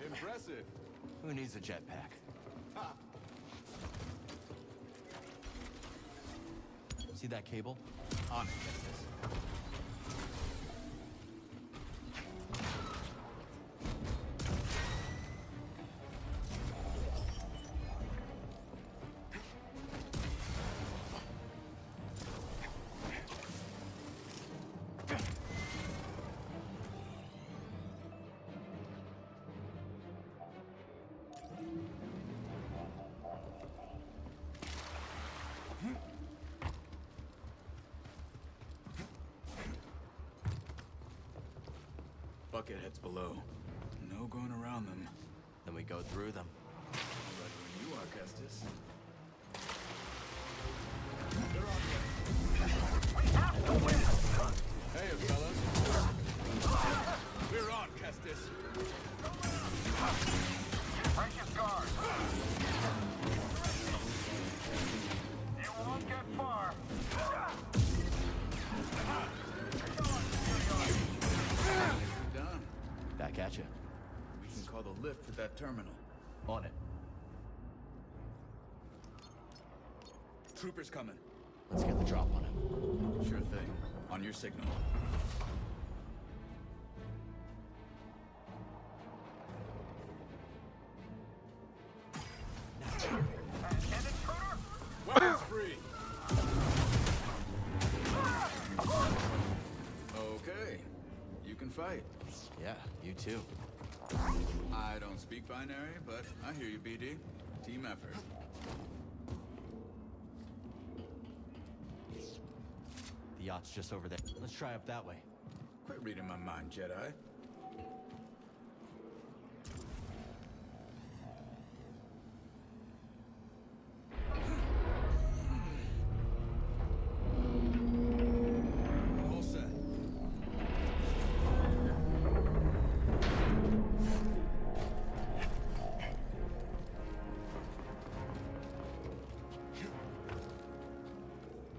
Impressive. Who needs a jetpack? Ha! See that cable? On it. Bucketheads below. No going around them. Then we go through them. Ready when you are, Kestis. Hey, fellas. We're on, Kestis. Break his guard. You won't get far. Done. Back at you. We can call the lift at that terminal. On it. Troopers coming. Let's get the drop on him. Sure thing. On your signal. Weapons free. Okay. You can fight. Yeah, you too. I don't speak binary, but I hear you, BD. Team effort. The yacht's just over there. Let's try up that way. Quit reading my mind, Jedi. All set.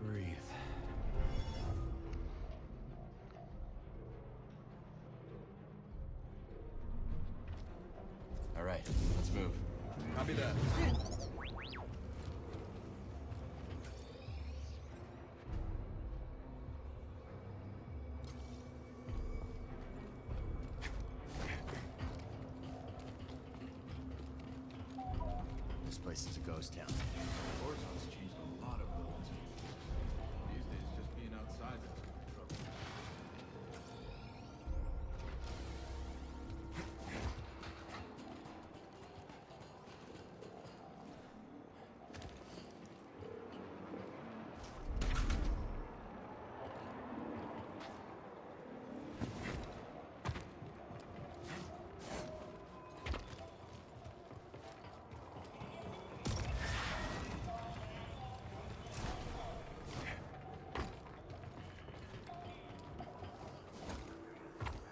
Breathe. All right, let's move. Copy that. This place is a ghost town. Coruscant's changed a lot of buildings. These days, just being outside is trouble.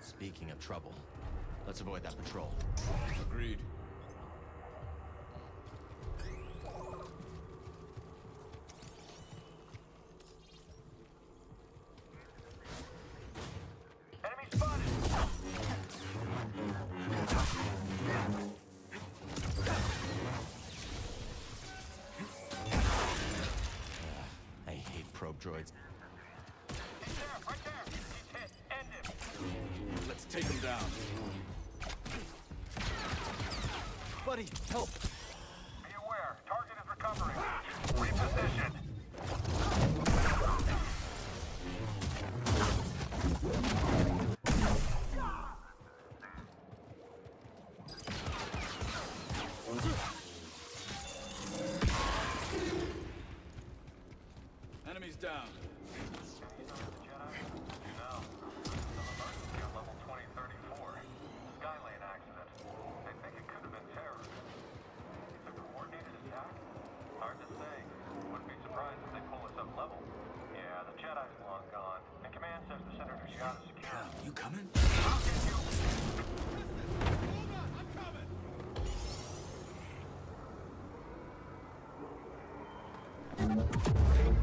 Speaking of trouble, let's avoid that patrol. Agreed. Enemy spotted. smoke droids. He's there, right there. He's hit. End him. Let's take him down. Buddy, help! Be aware. Target is recovering. Reposition. Enemies down. You coming? I'll get you. Hold on, I'm coming.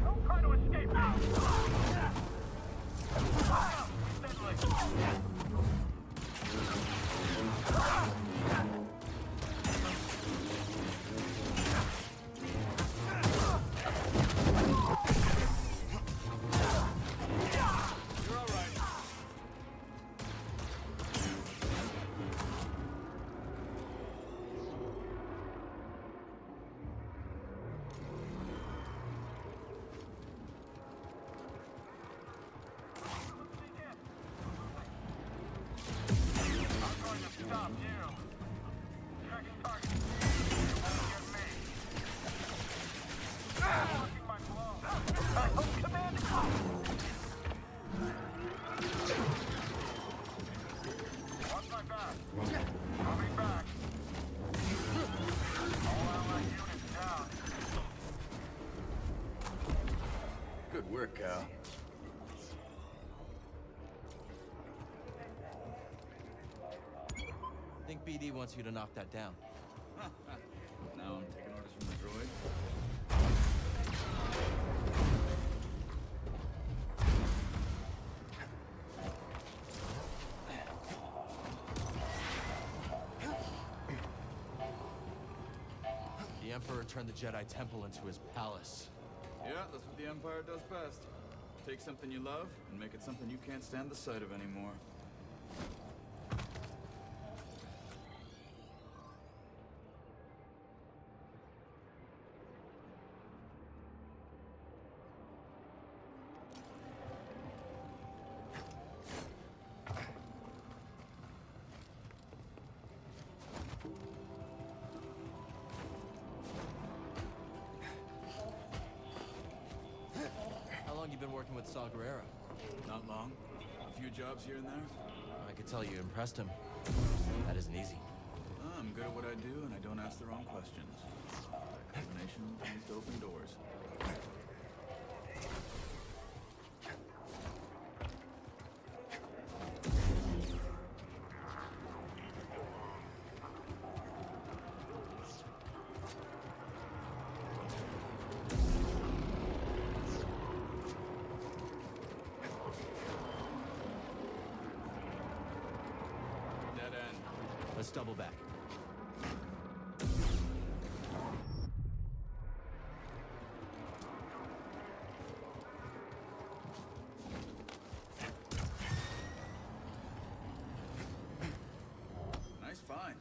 Don't try to escape now. You're all right. I'm going to stop you. Checking target. You won't get me. Blocking my blow. I hope command. Watch my back. Moving back. All allied units down. Good work, Cal. I think BD wants you to knock that down. Now I'm taking orders from the droid. The Emperor turned the Jedi Temple into his palace. Yeah, that's what the Empire does best. Take something you love and make it something you can't stand the sight of anymore. How long you been working with Saw Gerrera? Not long. A few jobs here and there. I could tell you impressed him. That isn't easy. I'm good at what I do, and I don't ask the wrong questions. That combination tends to open doors. Dead end. Let's double back. Nice find.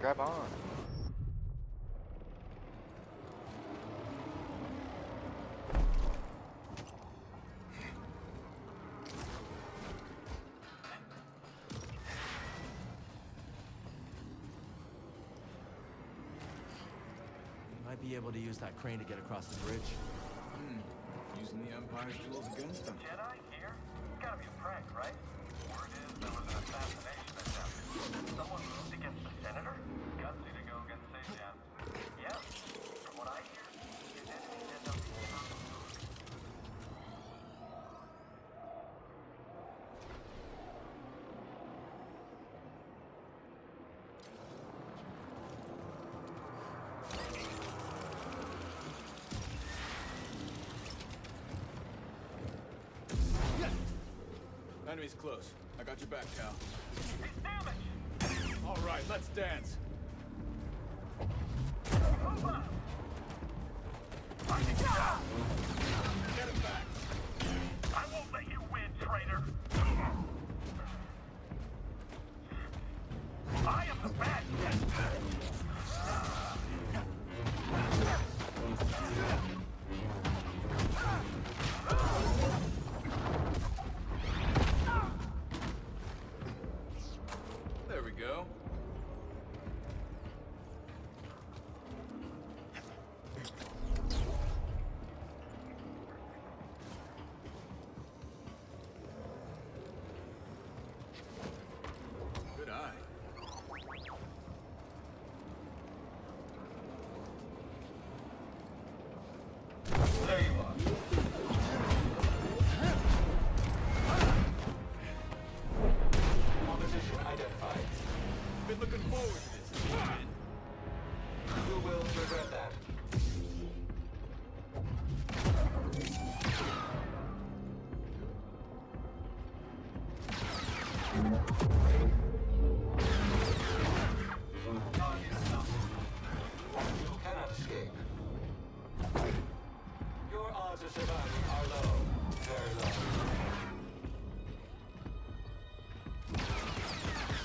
Grab on. Might be able to use that crane to get across the bridge. Using the Empire's tools against them. Jedi here? It's gotta be a prank, right? Word is there was an assassination attempt. Someone moved against the senator? Gutsy to go against Sejan. Yeah, from what I hear, his enemies end up being Enemy's close. I got your back, Cal. All right, let's dance. Get him back. I won't let you win, traitor. I am the bad guy. There we go. Good eye. There you are. Opposition identified. Been looking forward to this. You will regret that. You cannot escape. Your odds of surviving are low. Very low.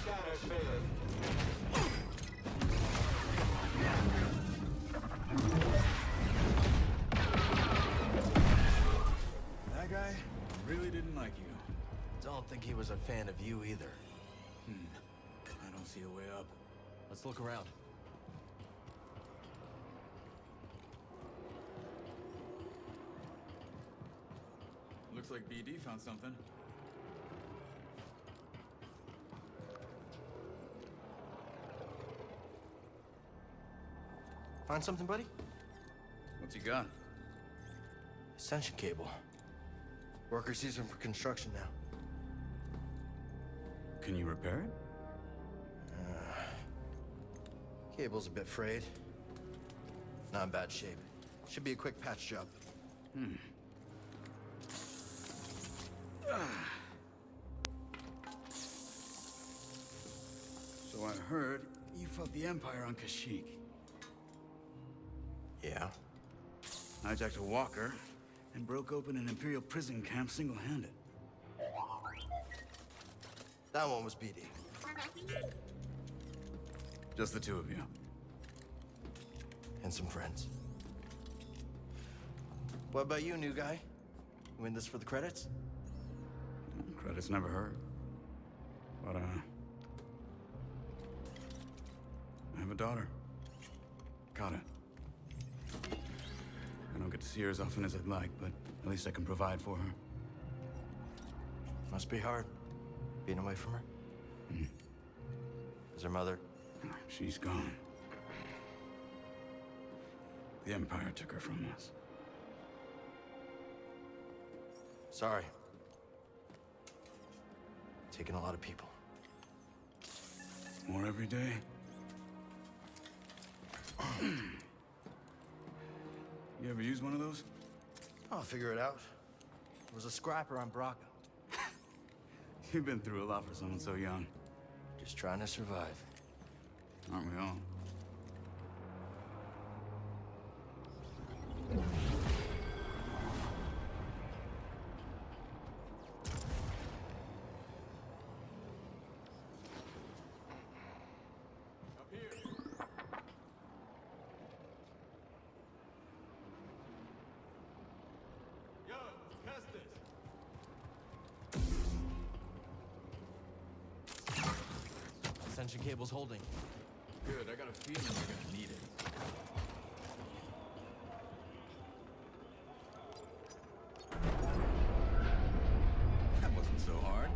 Scanners failing. That guy really didn't like you. Don't think he was a fan of you either. I don't see a way up. Let's look around. Looks like BD found something. Find something, buddy? What's he got? Ascension cable. Workers use them for construction now. Can you repair it? Cable's a bit frayed. Not in bad shape. Should be a quick patch job. So I heard you fought the Empire on Kashyyyk. Yeah? Hijacked a walker and broke open an Imperial prison camp single-handed. That one was BD. Just the two of you. And some friends. What about you, new guy? You in this for the credits? Credits never hurt. But, I have a daughter. Kata. I don't get to see her as often as I'd like, but at least I can provide for her. Must be hard, being away from her. Is her mother? She's gone. The Empire took her from us. Sorry. Taking a lot of people. More every day. You ever use one of those? I'll figure it out. It was a scrapper on Braca. You've been through a lot for someone so young. Just trying to survive. Aren't we all? Extension cable's holding. Good, I got a feeling we're gonna need it. That wasn't so hard.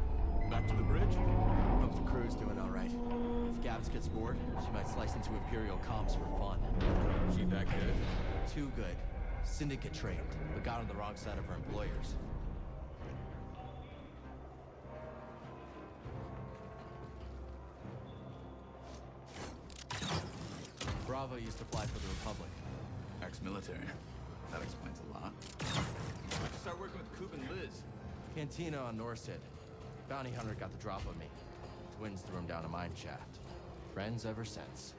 Back to the bridge? Hope the crew's doing all right. If Gabs gets bored, she might slice into Imperial comms for fun. She that good? Too good. Syndicate trained, but got on the wrong side of her employers. Bravo used to fly for the Republic. Ex-military. That explains a lot. Why'd you start working with Coop and Liz? Cantina on Norsid. Bounty hunter got the drop on me. Twins threw him down a mine shaft. Friends ever since.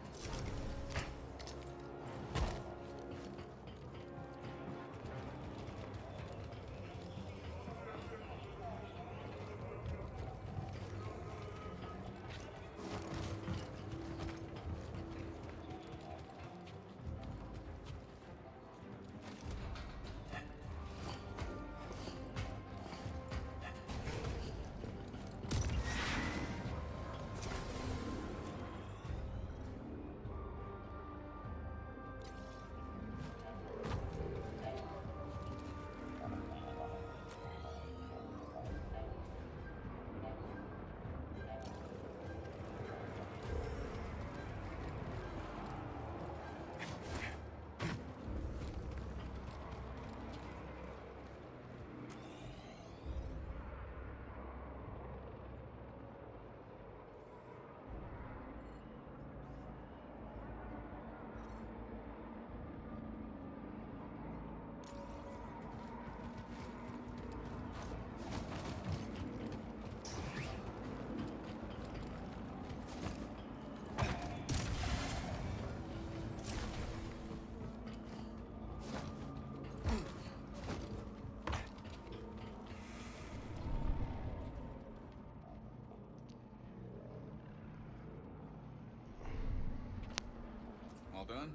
All done?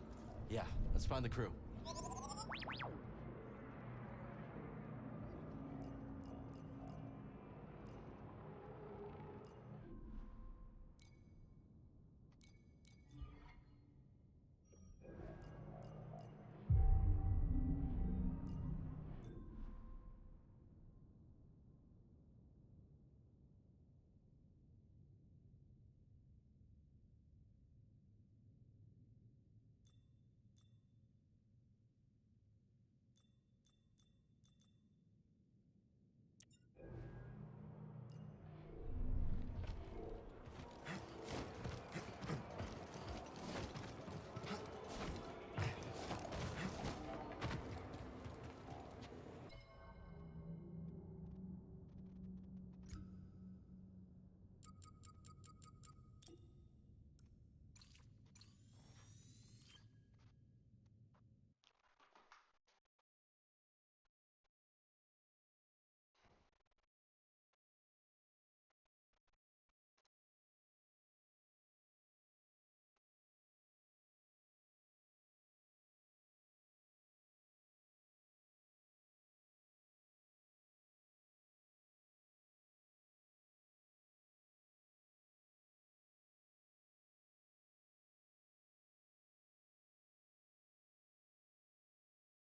Yeah, let's find the crew.